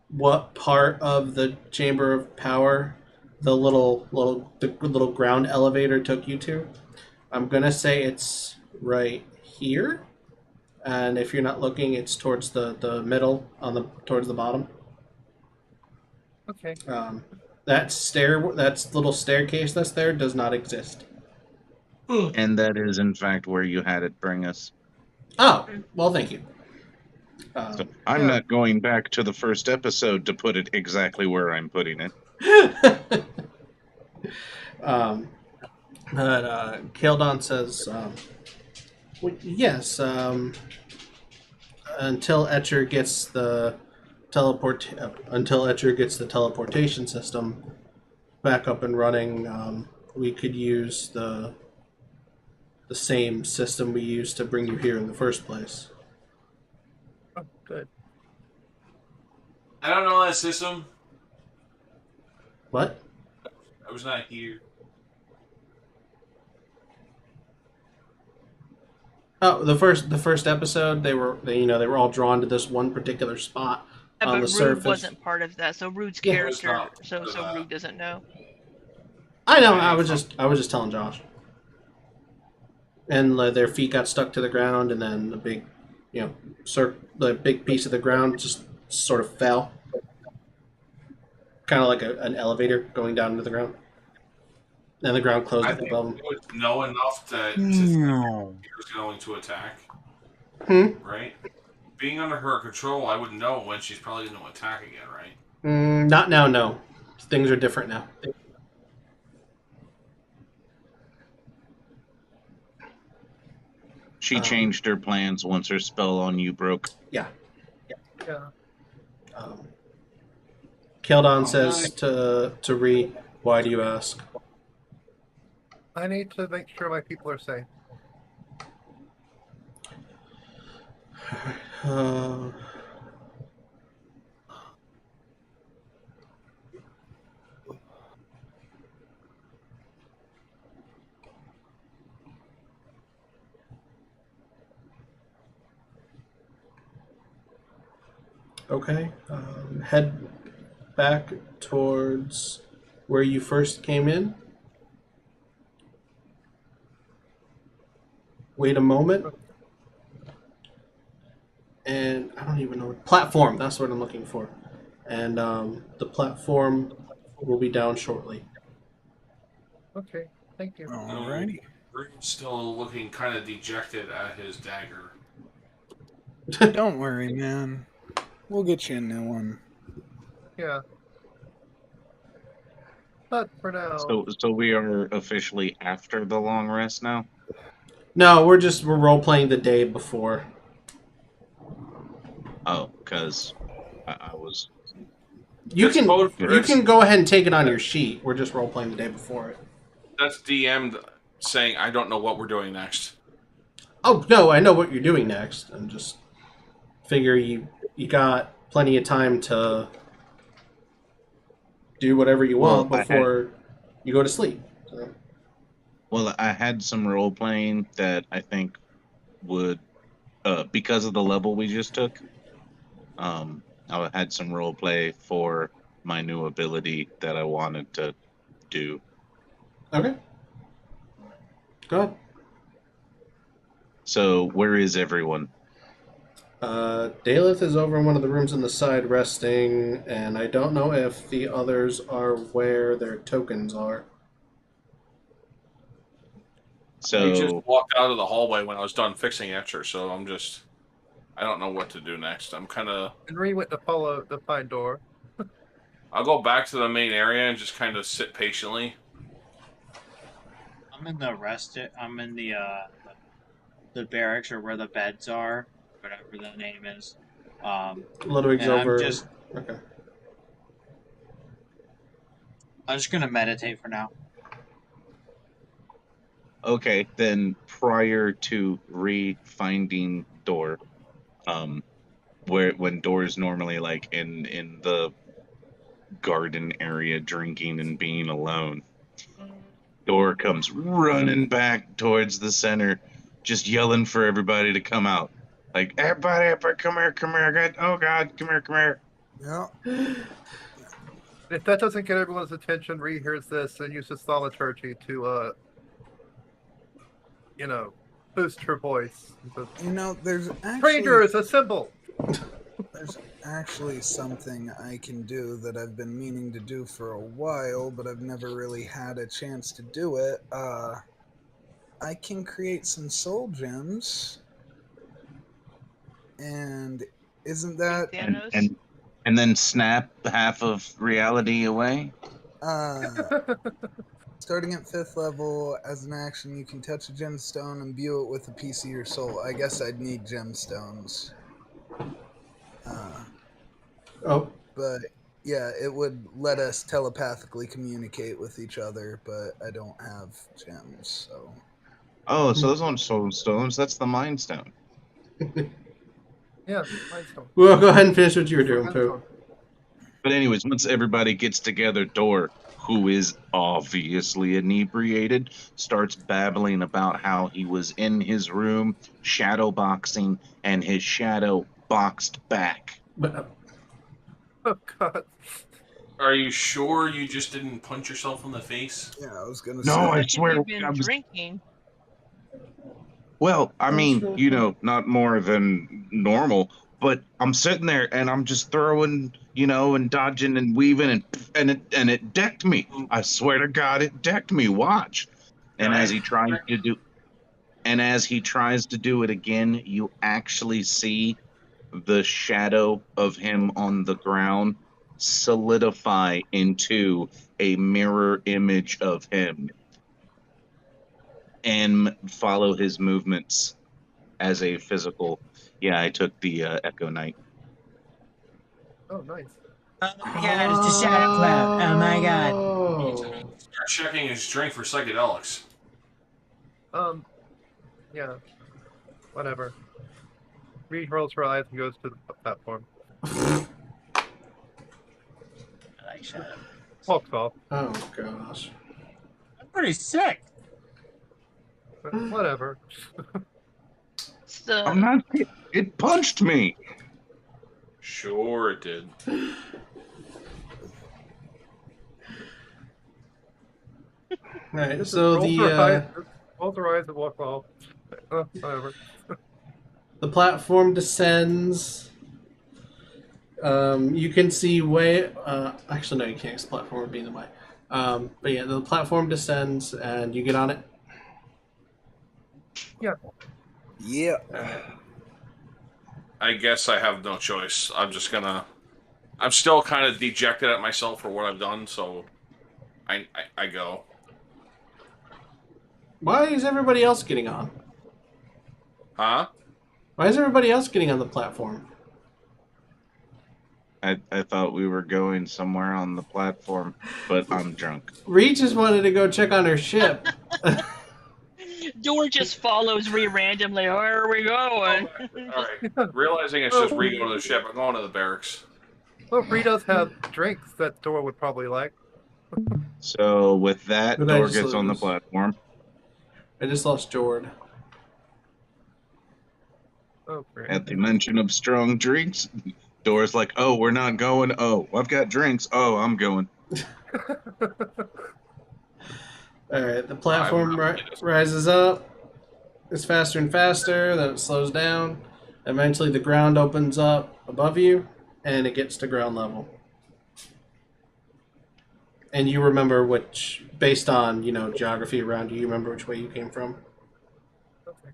what part of the Chamber of Power the little ground elevator took you to. I'm gonna say it's right here, and if you're not looking, it's towards the middle towards the bottom. Okay. That little staircase that's there does not exist. And that is, in fact, where you had it bring us. Oh, well, thank you. So I'm not going back to the first episode to put it exactly where I'm putting it. But Kildon says, well, yes, until Etcher gets the teleportation system back up and running, we could use the same system we used to bring you here in the first place. Oh, good. I don't know that system. What? I was not here. Oh, the first episode, they were all drawn to this one particular spot Yeah, on but the Rude surface. wasn't part of that, so Rude's Yeah. character, so Rude doesn't know. I know. I was just telling Josh. And their feet got stuck to the ground, and then the big, the big piece of the ground just sort of fell, kind of like an elevator going down into the ground. And the ground closed I up think above them. we would know enough that he was going to attack. Right? Being under her control, I would know when she's probably going to attack again, right? Not now, no. Things are different now. She changed her plans once her spell on you broke. Yeah. Yeah. Kildon says to Ree, why do you ask? I need to make sure my people are safe. Okay. Head back towards where you first came in. Wait a moment. And I don't even know. Platform, that's what I'm looking for. And the platform will be down shortly. Okay, thank you. Alrighty. Rude's still looking kind of dejected at his dagger. Don't worry, man. We'll get you a new one. Yeah. But for now. So we are officially after the long rest now? No, we're role playing the day before. Oh, because I was... You can go ahead and take it on your sheet. We're just role playing the day before it. That's DM saying, I don't know what we're doing next. Oh, no, I know what you're doing next. I'm just figure you got plenty of time to do whatever you want before you go to sleep. So. Well, I had some role playing that I think would, because of the level we just took, I had some role play for my new ability that I wanted to do. Okay. Go ahead. So, where is everyone? Dalith is over in one of the rooms on the side resting, and I don't know if the others are where their tokens are. So he just walked out of the hallway when I was done fixing Etcher, so I don't know what to do next. I'm kind of... And Ree went to follow the pine door. I'll go back to the main area and just kind of sit patiently. I'm in the barracks or where the beds are, whatever the name is. Ludwig's over. Okay. I'm just gonna meditate for now. Okay, then prior to re-finding Door, when Door's normally like in the garden area drinking and being alone, Door comes running back towards the center, just yelling for everybody to come out. Like, everybody, come here, God. Oh, God, come here. Yeah. If that doesn't get everyone's attention, Ree hears this and uses thaumaturgy to, boost her voice. There's actually... Strangers, assemble! There's actually something I can do that I've been meaning to do for a while, but I've never really had a chance to do it. I can create some soul gems. And isn't that... And then snap half of reality away? Starting at 5th level, as an action, you can touch a gemstone and imbue it with a piece of your soul. I guess I'd need gemstones. But, yeah, it would let us telepathically communicate with each other, but I don't have gems, so... Oh, so those aren't soul stones. That's the Mind Stone. Yeah, Mind Stone. Well, go ahead and finish what you were doing, Pooh. But anyways, once everybody gets together, Door, who is obviously inebriated, starts babbling about how he was in his room shadow boxing and his shadow boxed back. Oh, God. Are you sure you just didn't punch yourself in the face? Yeah, I was gonna say. No, I swear. You've been drinking. Well, I mean, not more than normal, but I'm sitting there and I'm just throwing, and dodging and weaving and it decked me. I swear to God, it decked me. Watch. And as he tries to do it again, you actually see the shadow of him on the ground solidify into a mirror image of him and follow his movements as a physical. Yeah, I took the Echo Knight. Oh, nice. Oh my God, it's the shadow cloud. Oh my God. Start checking his drink for psychedelics. Yeah. Whatever. Reed rolls her eyes and goes to the platform. I like shadow. Walks off. Oh, gosh. I'm pretty sick. Whatever. I'm not. It punched me. Sure it did. Right, so rolls her eyes and walks off. Whatever. The platform descends. You can see way. Actually, no, you can't. 'Cause the platform would be in the way. But yeah, the platform descends, and you get on it. Yeah. Yeah. I guess I have no choice. I'm still kind of dejected at myself for what I've done, so I go. Why is everybody else getting on? Huh? Why is everybody else getting on the platform? I thought we were going somewhere on the platform, but I'm drunk. Reed just wanted to go check on her ship. Door just follows Ree randomly. Where are we going? Alright. Realizing it's just Ree going to the ship, I'm going to the barracks. Well, Ree does have drinks that Door would probably like. So with that, But I Door just gets on the lose. platform. I just lost Jord. Oh, great. At the mention of strong drinks, Door's like, "Oh, we're not going. Oh, I've got drinks. Oh, I'm going." Alright, the platform rises up. It's faster and faster, then it slows down. Eventually the ground opens up above you, and it gets to ground level. And you remember which, based on, geography around you, you remember which way you came from. Okay.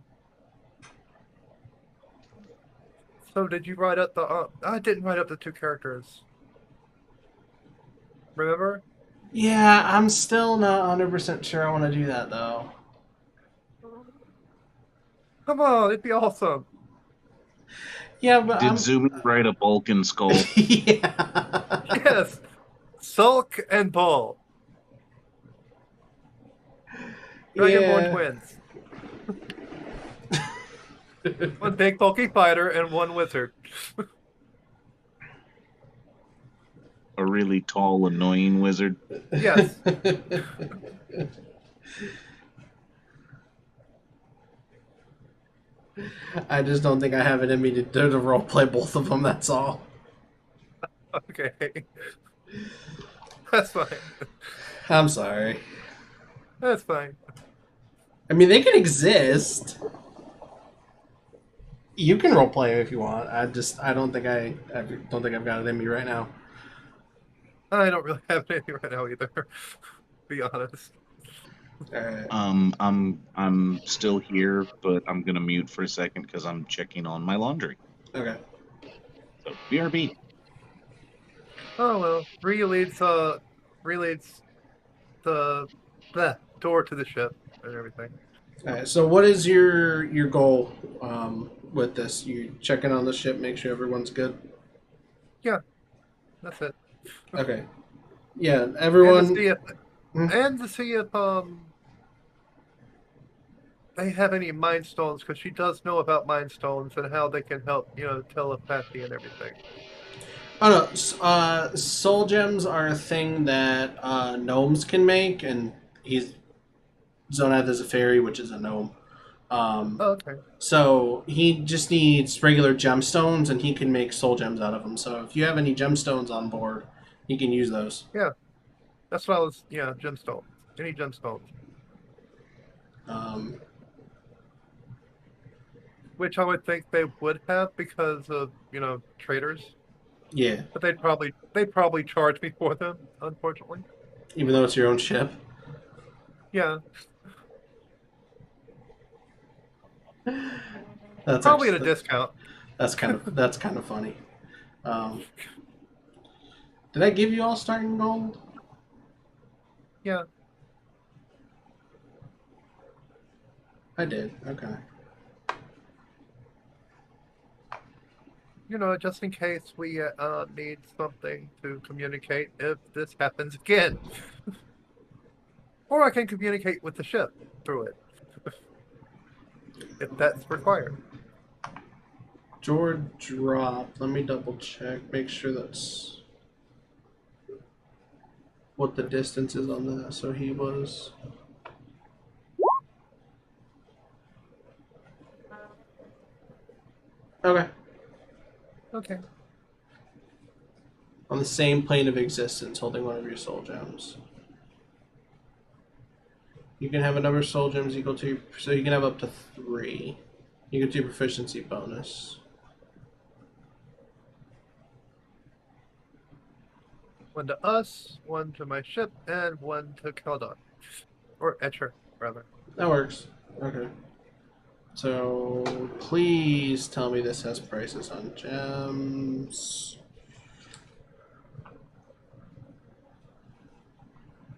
So did you write up the... I didn't write up the two characters. Remember? Yeah, I'm still not 100% sure I want to do that, though. Come on, it'd be awesome. Yeah, but Did Zumi write a Vulcan skull? Yeah. Yes. Sulk and Bull. Dragonborn twins. One big bulky fighter and one wizard. a really tall, annoying wizard? Yes. I just don't think I have it in me to roleplay both of them, that's all. Okay. That's fine. I'm sorry. That's fine. I mean, they can exist. You can roleplay if you want. I don't think I don't think I've got it in me right now. I don't really have anything right now either. To be honest. Alright. I'm still here, but I'm gonna mute for a second because I'm checking on my laundry. Okay. So BRB. Oh well. Relates the door to the ship and everything. Alright, so what is your goal with this? You checking on the ship, make sure everyone's good? Yeah. That's it. Okay. Yeah, everyone... And to see if they have any mind stones, because she does know about mind stones and how they can help, telepathy and everything. Oh no, soul gems are a thing that gnomes can make, and Xonath is a fairy, which is a gnome. Okay. So he just needs regular gemstones, and he can make soul gems out of them. So if you have any gemstones on board, he can use those. Yeah. That's what I was, gemstones. Any gemstones. Which I would think they would have because of, traders. Yeah. But they'd probably charge me for them, unfortunately. Even though it's your own ship? Yeah. That's probably actually, at a discount. That's kind of funny. Did I give you all starting gold? Yeah. I did. Okay. Just in case we need something to communicate if this happens again. Or I can communicate with the ship through it. If that's required. Jord dropped. Let me double check. Make sure that's what the distance is on that. So he was... Okay. Okay. On the same plane of existence, holding one of your soul gems. You can have a number of soul gems equal to your... So you can have up to 3. You get your proficiency bonus. One to us, one to my ship, and one to Keldon. Or Etcher, rather. That works. Okay. So, please tell me this has prices on gems.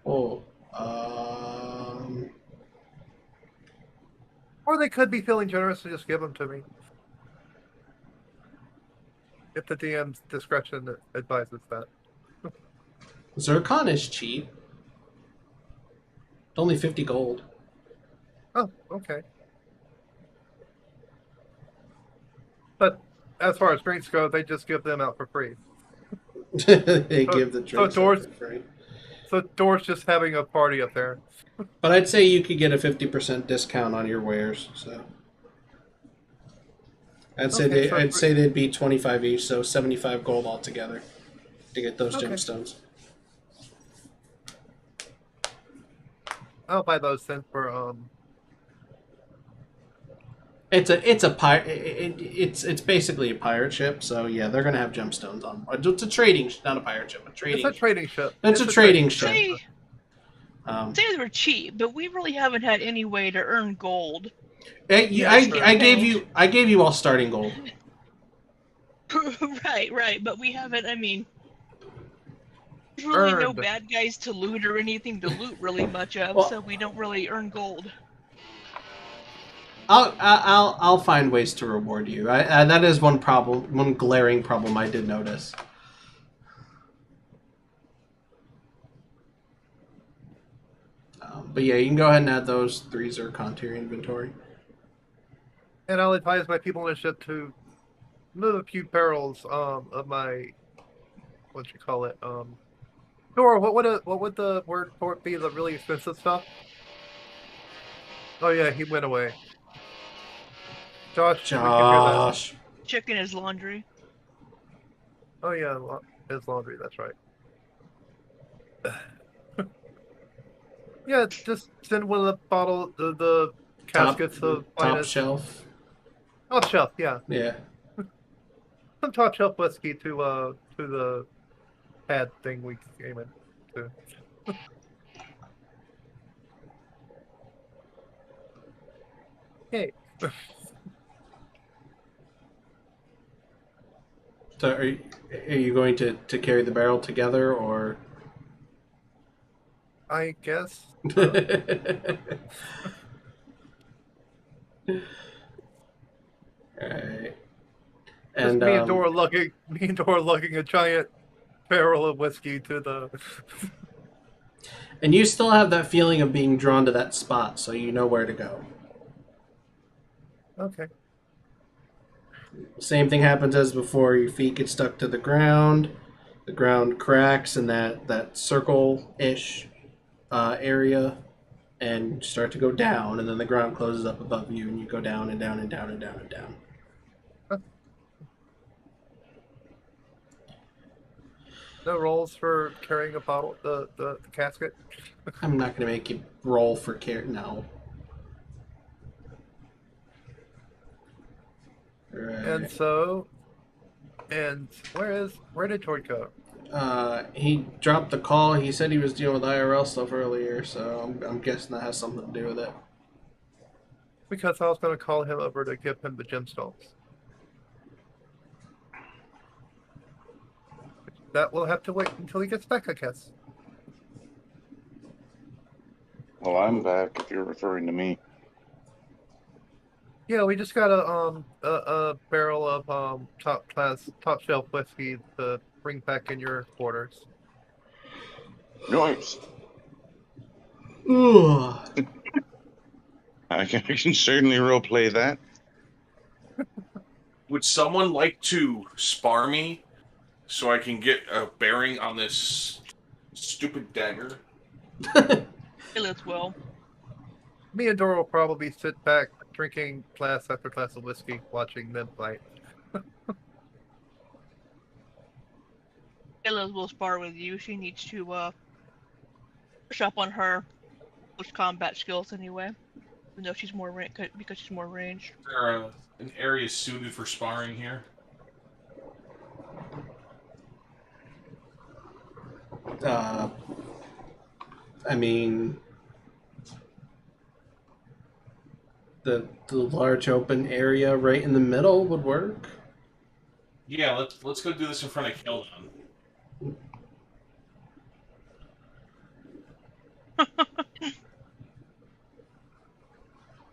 Oh, Or they could be feeling generous and just give them to me. If the DM's discretion advises that. Zircon is cheap. It's only 50 gold. Oh, okay. But as far as drinks go, they just give them out for free. They give the drinks out for free. So Door's just having a party up there. But I'd say you could get a 50% discount on your wares. So I'd say they'd be 25 each, so 75 gold altogether to get those gemstones. I'll buy those then for It's basically a pirate ship, so yeah, they're gonna have gemstones on. It's a trading, not a pirate ship, It's a trading ship. It's a trading ship. Say they were cheap, but we really haven't had any way to earn gold. I gave you all starting gold. Right, but we haven't. I mean, there's really no bad guys to loot or anything to loot really much of, so we don't really earn gold. I'll find ways to reward you. That is one glaring problem I did notice. But yeah, you can go ahead and add those 3 zircon to your inventory. And I'll advise my people on the ship to move a few barrels of my what you call it? Dora, what would the word for it be? The really expensive stuff? Oh yeah, he went away. Josh, we can hear that. Josh. Chicken is laundry. Oh yeah, his laundry. That's right. Yeah, just send one of the the caskets of top finest shelf. top shelf. Yeah, Yeah. some top shelf whiskey to the pad thing we came in to. Hey. So are you going to carry the barrel together or? I guess. Alright. Just And me and Dora lugging a giant barrel of whiskey to the. and you still have that feeling of being drawn to that spot, so you know where to go. Okay. Same thing happens as before. Your feet get stuck to the ground cracks in that circle-ish area, and start to go down, and then the ground closes up above you, and you go down and down and down and down and down. No rolls for carrying a bottle, the casket. I'm not going to make you roll for care. No. Right. And where did Tord go? He dropped the call. He said he was dealing with IRL stuff earlier, so I'm guessing that has something to do with it. Because I was going to call him over to give him the gemstones. That will have to wait until he gets back, I guess. Well, I'm back if you're referring to me. Yeah, we just got a barrel of top shelf whiskey to bring back in your quarters. Nice. Ooh. I can certainly roleplay that. Would someone like to spar me so I can get a bearing on this stupid dagger? Let's well. Me and Dora will probably sit back drinking glass after glass of whiskey, watching them fight. Ella will spar with you. She needs to push up on her combat skills anyway. Even though she's more because she's more ranged. Is there an area suited for sparring here? I mean, the large open area right in the middle would work. Yeah, let's go do this in front of Keldon.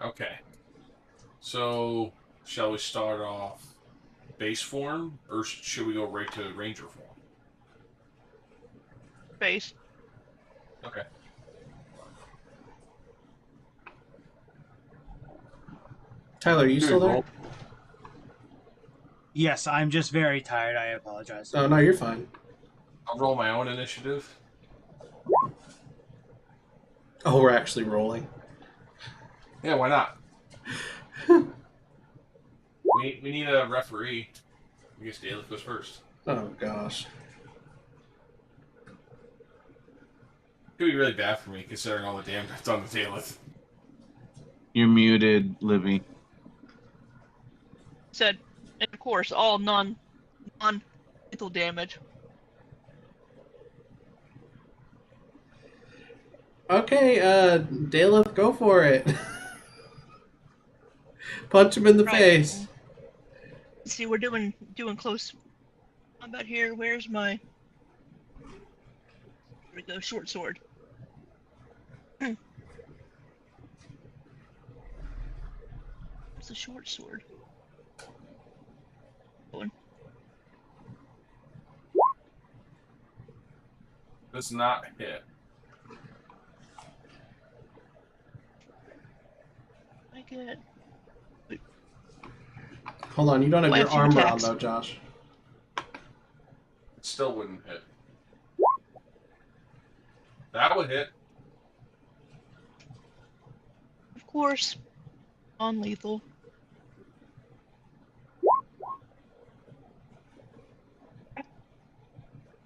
Okay. So, shall we start off base form, or should we go right to ranger form? Base. Okay. Tyler, are you still there? Yes, I'm just very tired. I apologize. Oh, no, you're fine. I'll roll my own initiative. Oh, we're actually rolling. Yeah, why not? we need a referee. I guess Dalith goes first. Oh, gosh. It would be really bad for me, considering all the damage I've done to Dalith. You're muted, Livy. Said, and of course, all non-mental damage. Okay, Dalith, go for it. Punch him in the face. Let's see, we're doing close combat here. Where's my... There we go, short sword. What's the short sword? One. Does not hit. I get... Hold on, you don't have I your have two armor attacks. on though, Josh. Still wouldn't hit. That would hit. Of course. Non-lethal.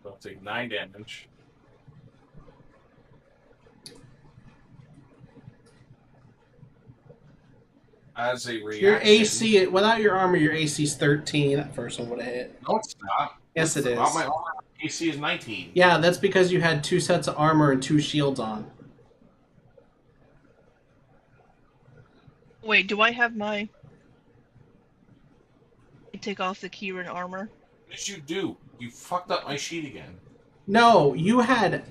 I'll take 9 damage. As a reaction. Your AC, without your armor, your AC's 13. That first one would have hit. No, it's not. Yes, it is. My armor, AC is 19. Yeah, that's because you had 2 sets of armor and 2 shields on. Wait, do I have my... take off the Kieran armor? Yes, you do. You fucked up my sheet again. No, you had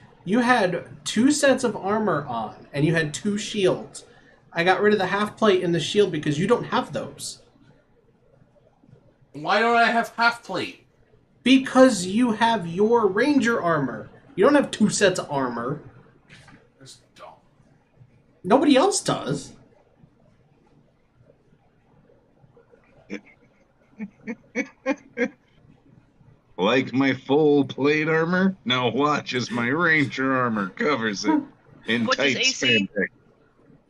2 sets of armor on, and you had 2 shields. I got rid of the half plate and the shield because you don't have those. Why don't I have half plate? Because you have your ranger armor. You don't have 2 sets of armor. That's dumb. Nobody else does. Like my full plate armor? Now watch as my ranger armor covers it in What does tight AC? spandex.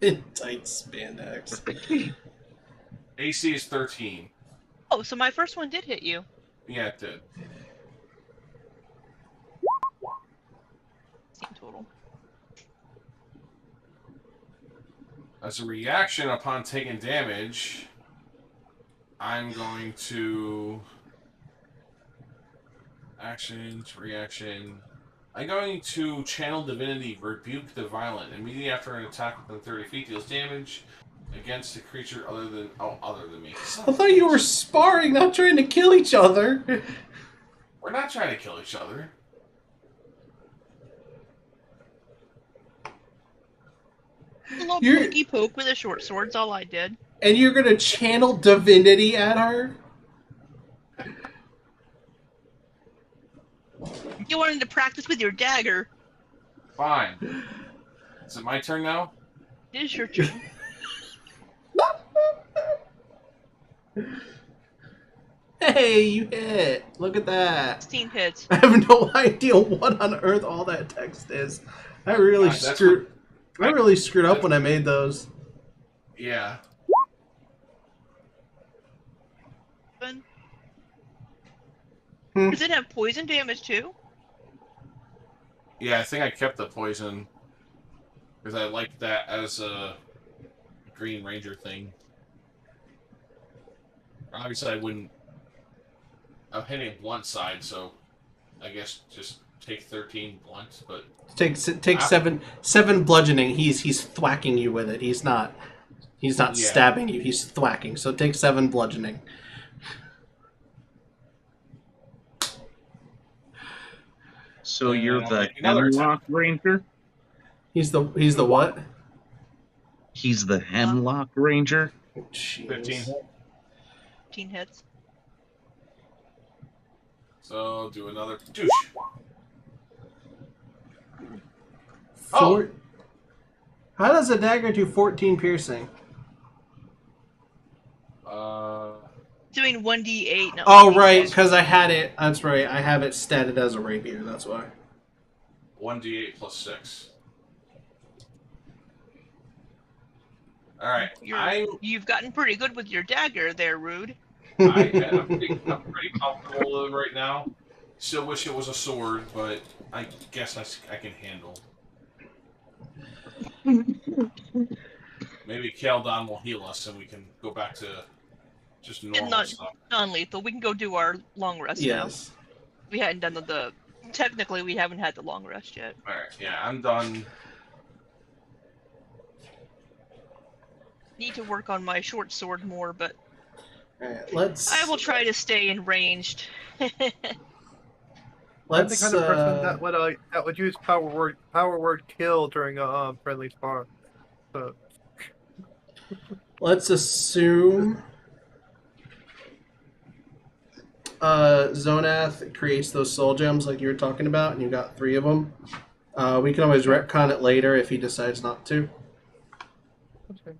In tight spandex. AC is 13. Oh, so my first one did hit you. Yeah, it did. Total. As a reaction upon taking damage, I'm going to... Actions, reaction... I'm going to channel Divinity, Rebuke the Violent. Immediately after an attack within 30 feet deals damage against a creature other than me. I thought you were sparring, not trying to kill each other. We're not trying to kill each other. A little pokey poke with a short sword's all I did. And you're gonna channel Divinity at her? You wanted to practice with your dagger. Fine. Is it my turn now? It is your turn. Hey, you hit. Look at that. 16 hits. I have no idea what on earth all that text is. I really screwed up when I made those. Yeah. Does it have poison damage too? Yeah, I think I kept the poison because I liked that as a Green Ranger thing. Obviously, I wouldn't. I'm hitting blunt side, so I guess just take 13 blunt. But Take seven bludgeoning. He's thwacking you with it. He's not stabbing you. He's thwacking. So take 7 bludgeoning. So you're the Hemlock Ranger? He's the what? He's the Hemlock Ranger? Jeez. 15 hits. So do another douche. How does a dagger do 14 piercing? Doing 1d8. Not Oh, 1d6. right, because I had it. That's right. I have it statted as a rapier. That's why. 1d8 plus 6. Alright, You've gotten pretty good with your dagger there, Rude. I'm pretty comfortable with it right now. Still wish it was a sword, but I guess I can handle. Maybe Keldon will heal us and we can go back to just normal stuff. Non-lethal. We can go do our long rest Yes. now. We hadn't done the... Technically, we haven't had the long rest yet. Alright, yeah, I'm done. Need to work on my short sword more, but... Let's... I will try to stay in ranged. I'm the kind of person that would use power word kill during a friendly spar. So. Let's assume Xonath creates those soul gems like you were talking about, and you got 3 of them. We can always retcon it later if he decides not to. Okay.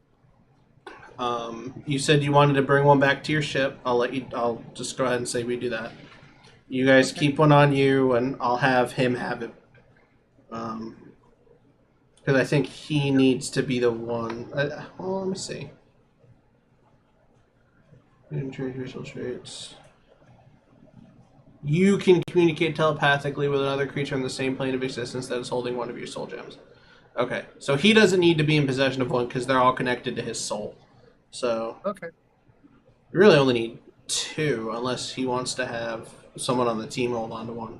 You said you wanted to bring one back to your ship. I'll just go ahead and say we do that. You guys keep one on you, and I'll have him have it. Because I think he needs to be the one. Well, let me see. Traits. You can communicate telepathically with another creature on the same plane of existence that is holding one of your soul gems. Okay, so he doesn't need to be in possession of one because they're all connected to his soul. So Okay. you really only need 2, unless he wants to have someone on the team hold on to one.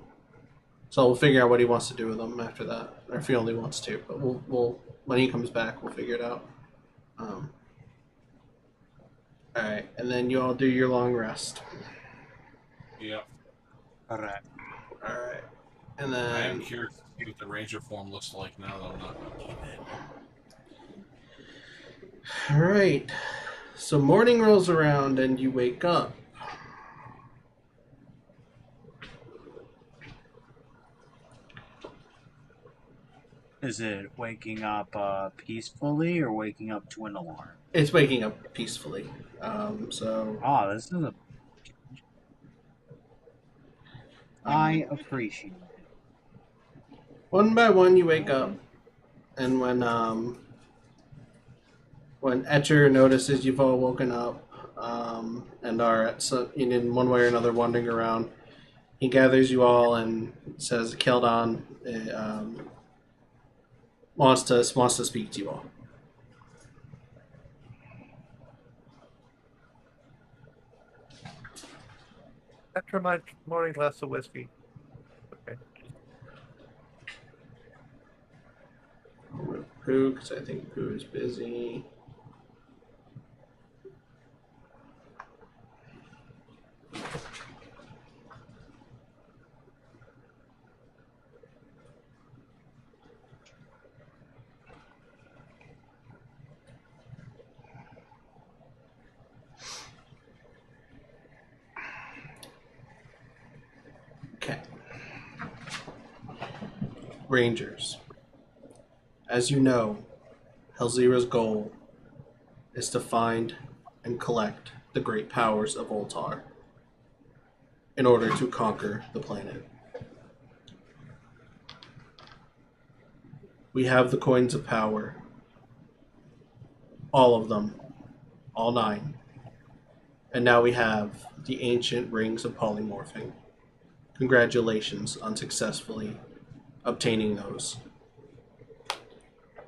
So we'll figure out what he wants to do with them after that, or if he only wants 2. But we'll when he comes back, we'll figure it out. All right, and then you all do your long rest. Yep. All right. All right, and I am then curious to see what the ranger form looks like now that I'm not going to keep it. all right. So morning rolls around and you wake up. Is it waking up peacefully or waking up to an alarm? It's waking up peacefully. So Oh, this is a. I appreciate it. one by one you wake up, and when Etcher notices you've all woken up and are at in one way or another wandering around, he gathers you all and says, "Keldon wants to speak to you all." After my morning glass of whiskey. Okay. Pooh, because I think Pooh is busy. Okay. Rangers. As you know, Helzira's goal is to find and collect the great powers of Ultar in order to conquer the planet. We have the coins of power. All of them. All 9. And now we have the ancient rings of polymorphing. Congratulations on successfully obtaining those.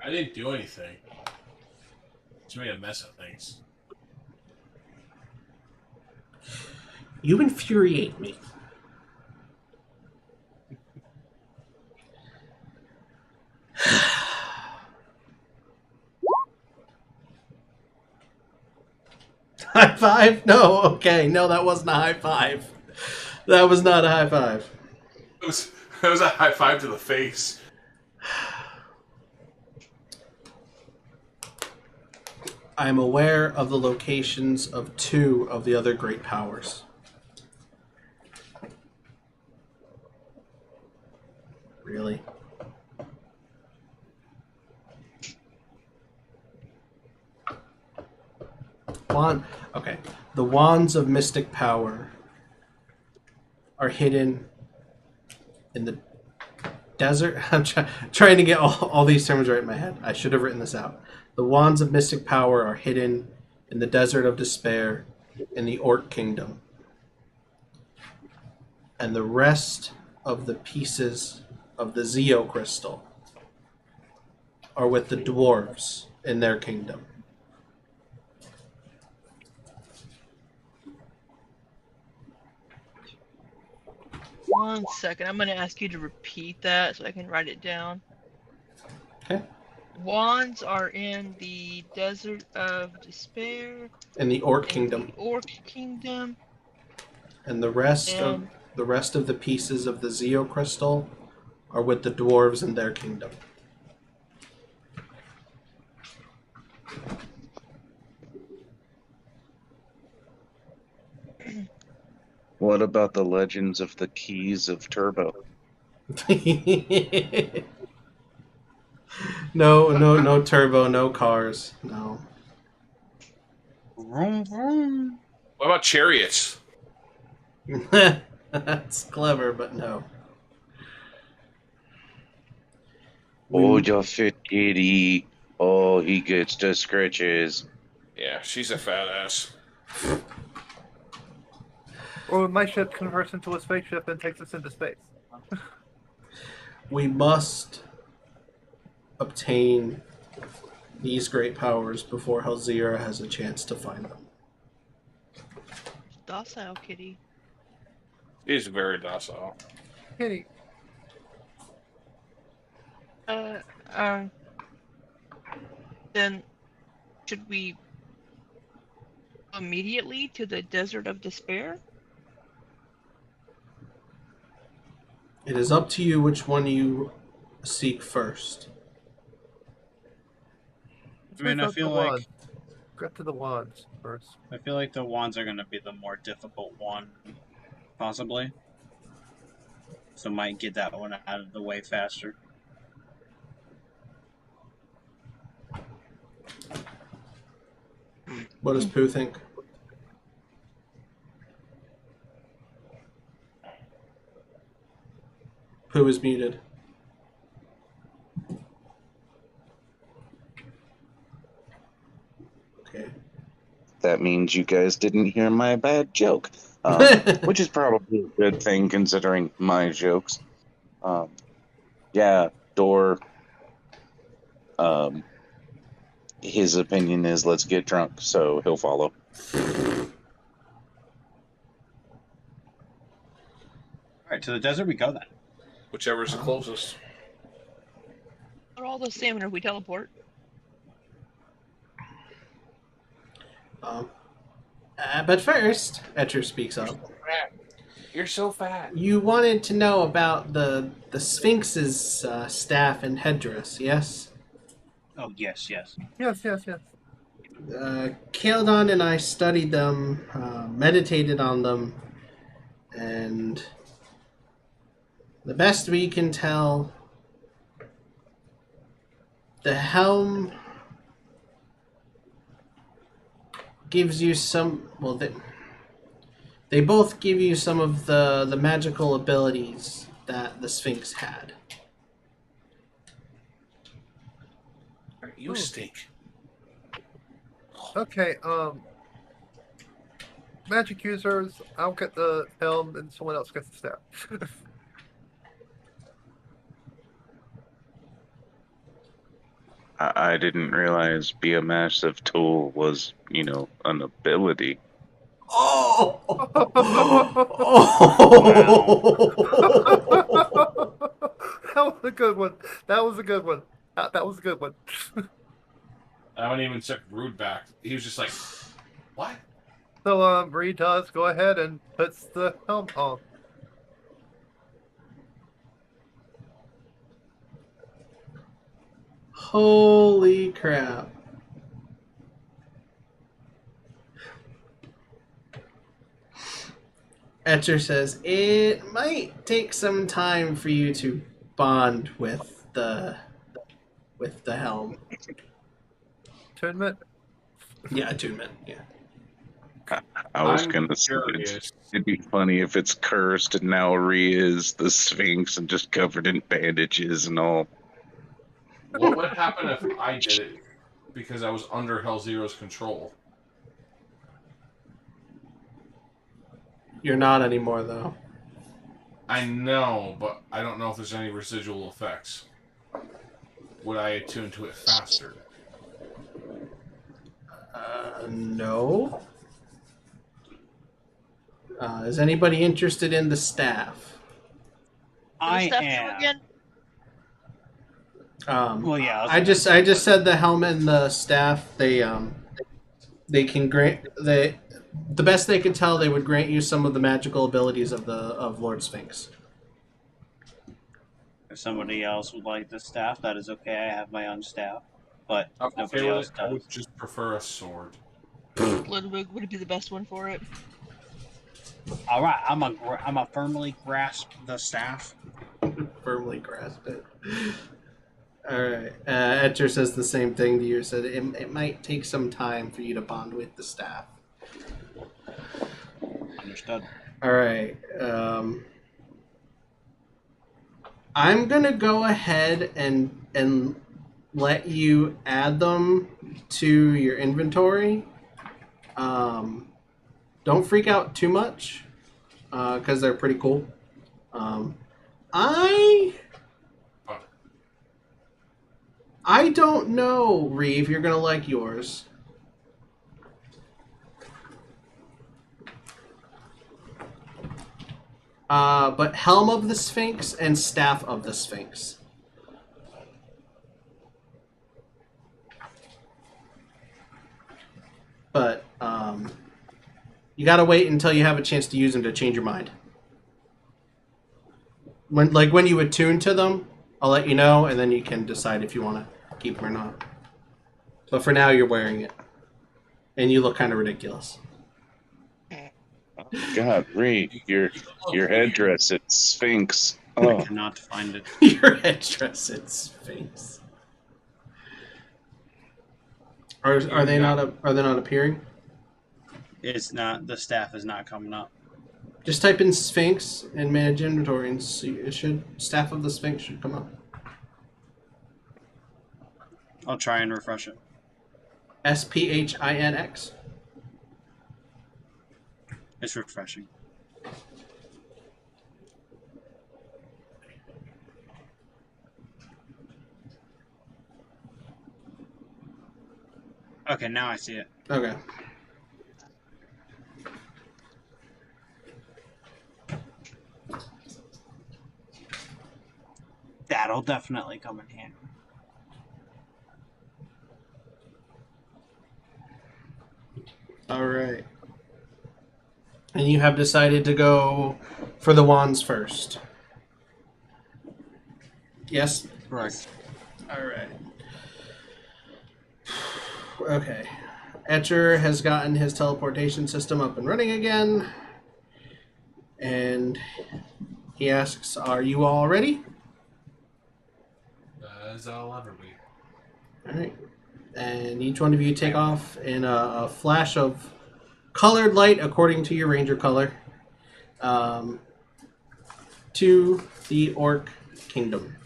I didn't do anything. Just made a mess of things. You infuriate me. High five? No, okay. No, that wasn't a high five. That was not a high five. It was a high five to the face. I am aware of the locations of 2 of the other great powers. Really? Okay. The wands of mystic power are hidden in the desert. I'm trying to get all these terms right in my head. I should have written this out. The wands of mystic power are hidden in the desert of despair in the Orc Kingdom. And the rest of the pieces of the Zeo crystal are with the dwarves in their kingdom. One second. I'm going to ask you to repeat that so I can write it down. Okay. Wands are in the Desert of Despair. In the Orc in Kingdom. The Orc Kingdom. And the rest of the pieces of the Zeo crystal are with the dwarves in their kingdom. What about the legends of the keys of Turbo? No turbo, no cars, no. Vroom, vroom. What about chariots? That's clever, but no. Oh, your fit kitty. Oh, he gets the scratches. Yeah, she's a fat ass. Or my ship converts into a spaceship and takes us into space. We must obtain these great powers before Helzira has a chance to find them. Docile kitty. She's very docile. Kitty, Then should we go immediately to the Desert of Despair? It is up to you which one you seek first. let's I mean, wait I for feel the like wands. Get to the wands first. I feel like the wands are going to be the more difficult one, possibly. So might get that one out of the way faster. What does Pooh think? Pooh is muted. Okay. That means you guys didn't hear my bad joke, which is probably a good thing considering my jokes. Yeah, Door. His opinion is let's get drunk, so he'll follow. Alright, to the desert we go then. Whichever's the closest. We're all the same if we teleport. But first, Etcher speaks up. You're so fat. You wanted to know about the Sphinx's staff and headdress, yes? Oh, yes, yes. Yes. Kaeldon and I studied them, meditated on them, and the best we can tell, the helm gives you some, well, they both give you some of the magical abilities that the Sphinx had. You stink. Okay, magic users, I'll get the helm and someone else gets the staff. I didn't realize be a massive tool was, an ability. Oh! That was a good one. That was a good one. That was a good one. I haven't even checked Rude back. He was just like, what? So, Reed does go ahead and puts the helm on. Holy crap. Etcher says, it might take some time for you to bond with the helm. Attunement? Yeah, attunement, yeah. I was I'm gonna say curious. it'd be funny if it's cursed and now Rhea is the Sphinx and just covered in bandages and all. What would happen if I did it because I was under Hell Zero's control? You're not anymore, though. I know, but I don't know if there's any residual effects. Would I attune to it faster? No. Is anybody interested in the staff? I Stuff am. again? Well, yeah. I just said the helmet and the staff. They can grant the best they could tell. They would grant you some of the magical abilities of Lord Sphinx. If somebody else would like the staff, that is okay. I have my own staff, but I'm nobody okay else with it. I does. would just prefer a sword. Ludwig would be the best one for it. All right, I'm a firmly grasp the staff. Firmly grasp it. All right. Etcher says the same thing to you. Said it might take some time for you to bond with the staff. Understood. All right. I'm gonna go ahead and let you add them to your inventory. Don't freak out too much, because they're pretty cool. I don't know, Ree, if you're gonna like yours. But Helm of the Sphinx and Staff of the Sphinx. But you gotta wait until you have a chance to use them to change your mind. When you attune to them, I'll let you know, and then you can decide if you want to keep them or not. But for now, you're wearing it, and you look kind of ridiculous. God, Ree, your headdress, it's Sphinx. I Oh, cannot find it. Your headdress, it's Sphinx. Are they not appearing? It's not. The staff is not coming up. Just type in Sphinx and manage inventory, and see, it should Staff of the Sphinx should come up. I'll try and refresh it. SPHINX. It's refreshing. Okay, now I see it. Okay. That'll definitely come in handy. All right. And you have decided to go for the wands first. Yes? Correct. All right. Okay. Etcher has gotten his teleportation system up and running again. And he asks, are you all ready? As I'll ever be. All right. And each one of you take off in a flash of colored light according to your ranger color to the Orc Kingdom.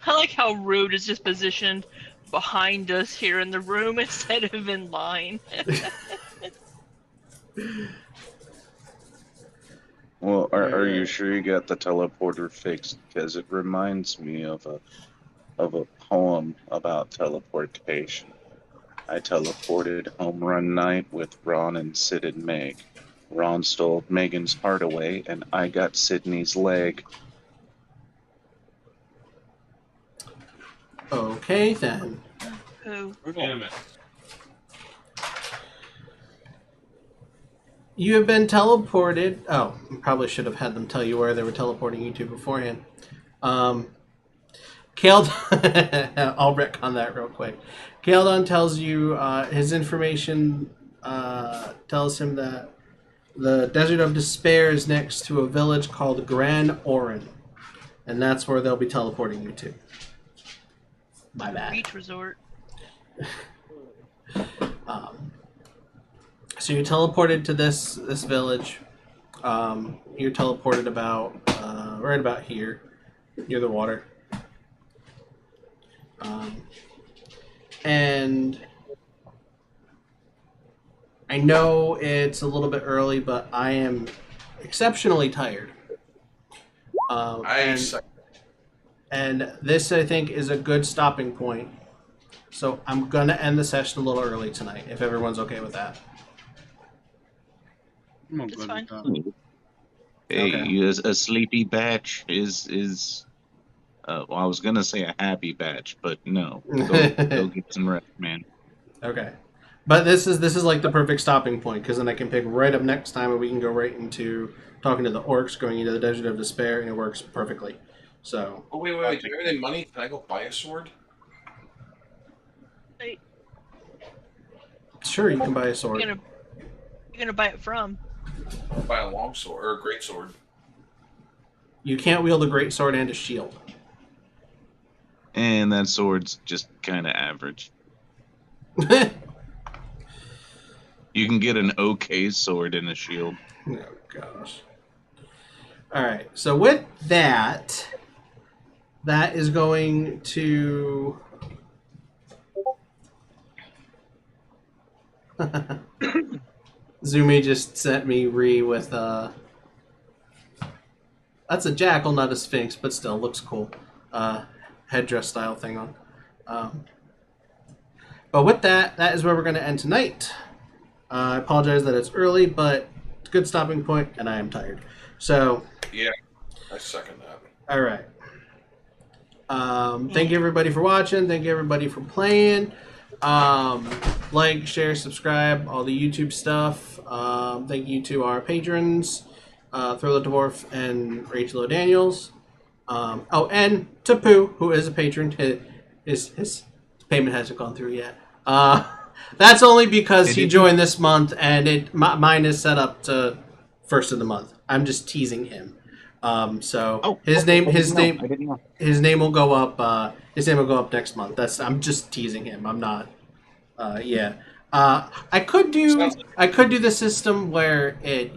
I like how Rude is just positioned behind us here in the room instead of in line. well, are you sure you got the teleporter fixed? Because it reminds me of a poem about teleportation. I teleported home run night with Ron and Sid and Meg. Ron stole Megan's heart away, and I got Sydney's leg. Okay, then. Oh. Damn it. You have been teleported. Oh, probably should have had them tell you where they were teleporting you to beforehand. Kaldon, I'll retcon that real quick. Kaldon tells you his information tells him that the Desert of Despair is next to a village called Gran Orron, and that's where they'll be teleporting you to. My bad. Beach resort. So you're teleported to this village. You're teleported about right about here, near the water. And I know it's a little bit early, but I am exceptionally tired. And this, I think, is a good stopping point. So I'm going to end the session a little early tonight, if everyone's okay with that. It's fine. Hey, Okay. a sleepy batch is well, I was gonna say a happy batch, but no. Go get some rest, man. Okay. But this is like the perfect stopping point, because then I can pick right up next time and we can go right into talking to the orcs, going into the Desert of Despair, and it works perfectly. So. Oh, wait. Do you have any money? Can I go buy a sword? Wait, Sure, you can buy a sword. you're gonna buy it from? I'll buy a long sword or a great sword. You can't wield a great sword and a shield. And that sword's just kind of average. You can get an okay sword and a shield. Oh gosh. All right. So with that, that is going to. Zumi just sent me with that's a jackal, not a sphinx, but still looks cool. Headdress style thing on. But with that, that is where we're going to end tonight. I apologize that it's early, but it's a good stopping point, and I am tired. So. Yeah, I second that. All right. Thank you everybody for watching. Thank you everybody for playing. Like, share, subscribe, all the YouTube stuff. Thank you to our patrons, Thriller Dwarf and Rachel O'Daniels. And to Pooh, who is a patron. His payment hasn't gone through yet. That's only because he joined this month, and mine is set up to first of the month. I'm just teasing him. His name will go up. His name will go up next month. I'm just teasing him. I'm not. I could do the system where it,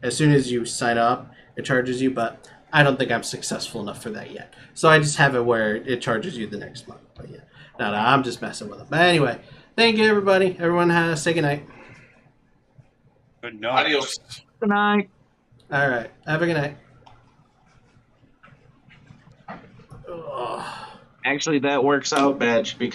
as soon as you sign up, it charges you, but I don't think I'm successful enough for that yet. So I just have it where it charges you the next month. But yeah, no, I'm just messing with it. But anyway, thank you everybody. Everyone say good night. Good night. Adios. Good night. All right, have a good night. Ugh. Actually, that works out, Batch, because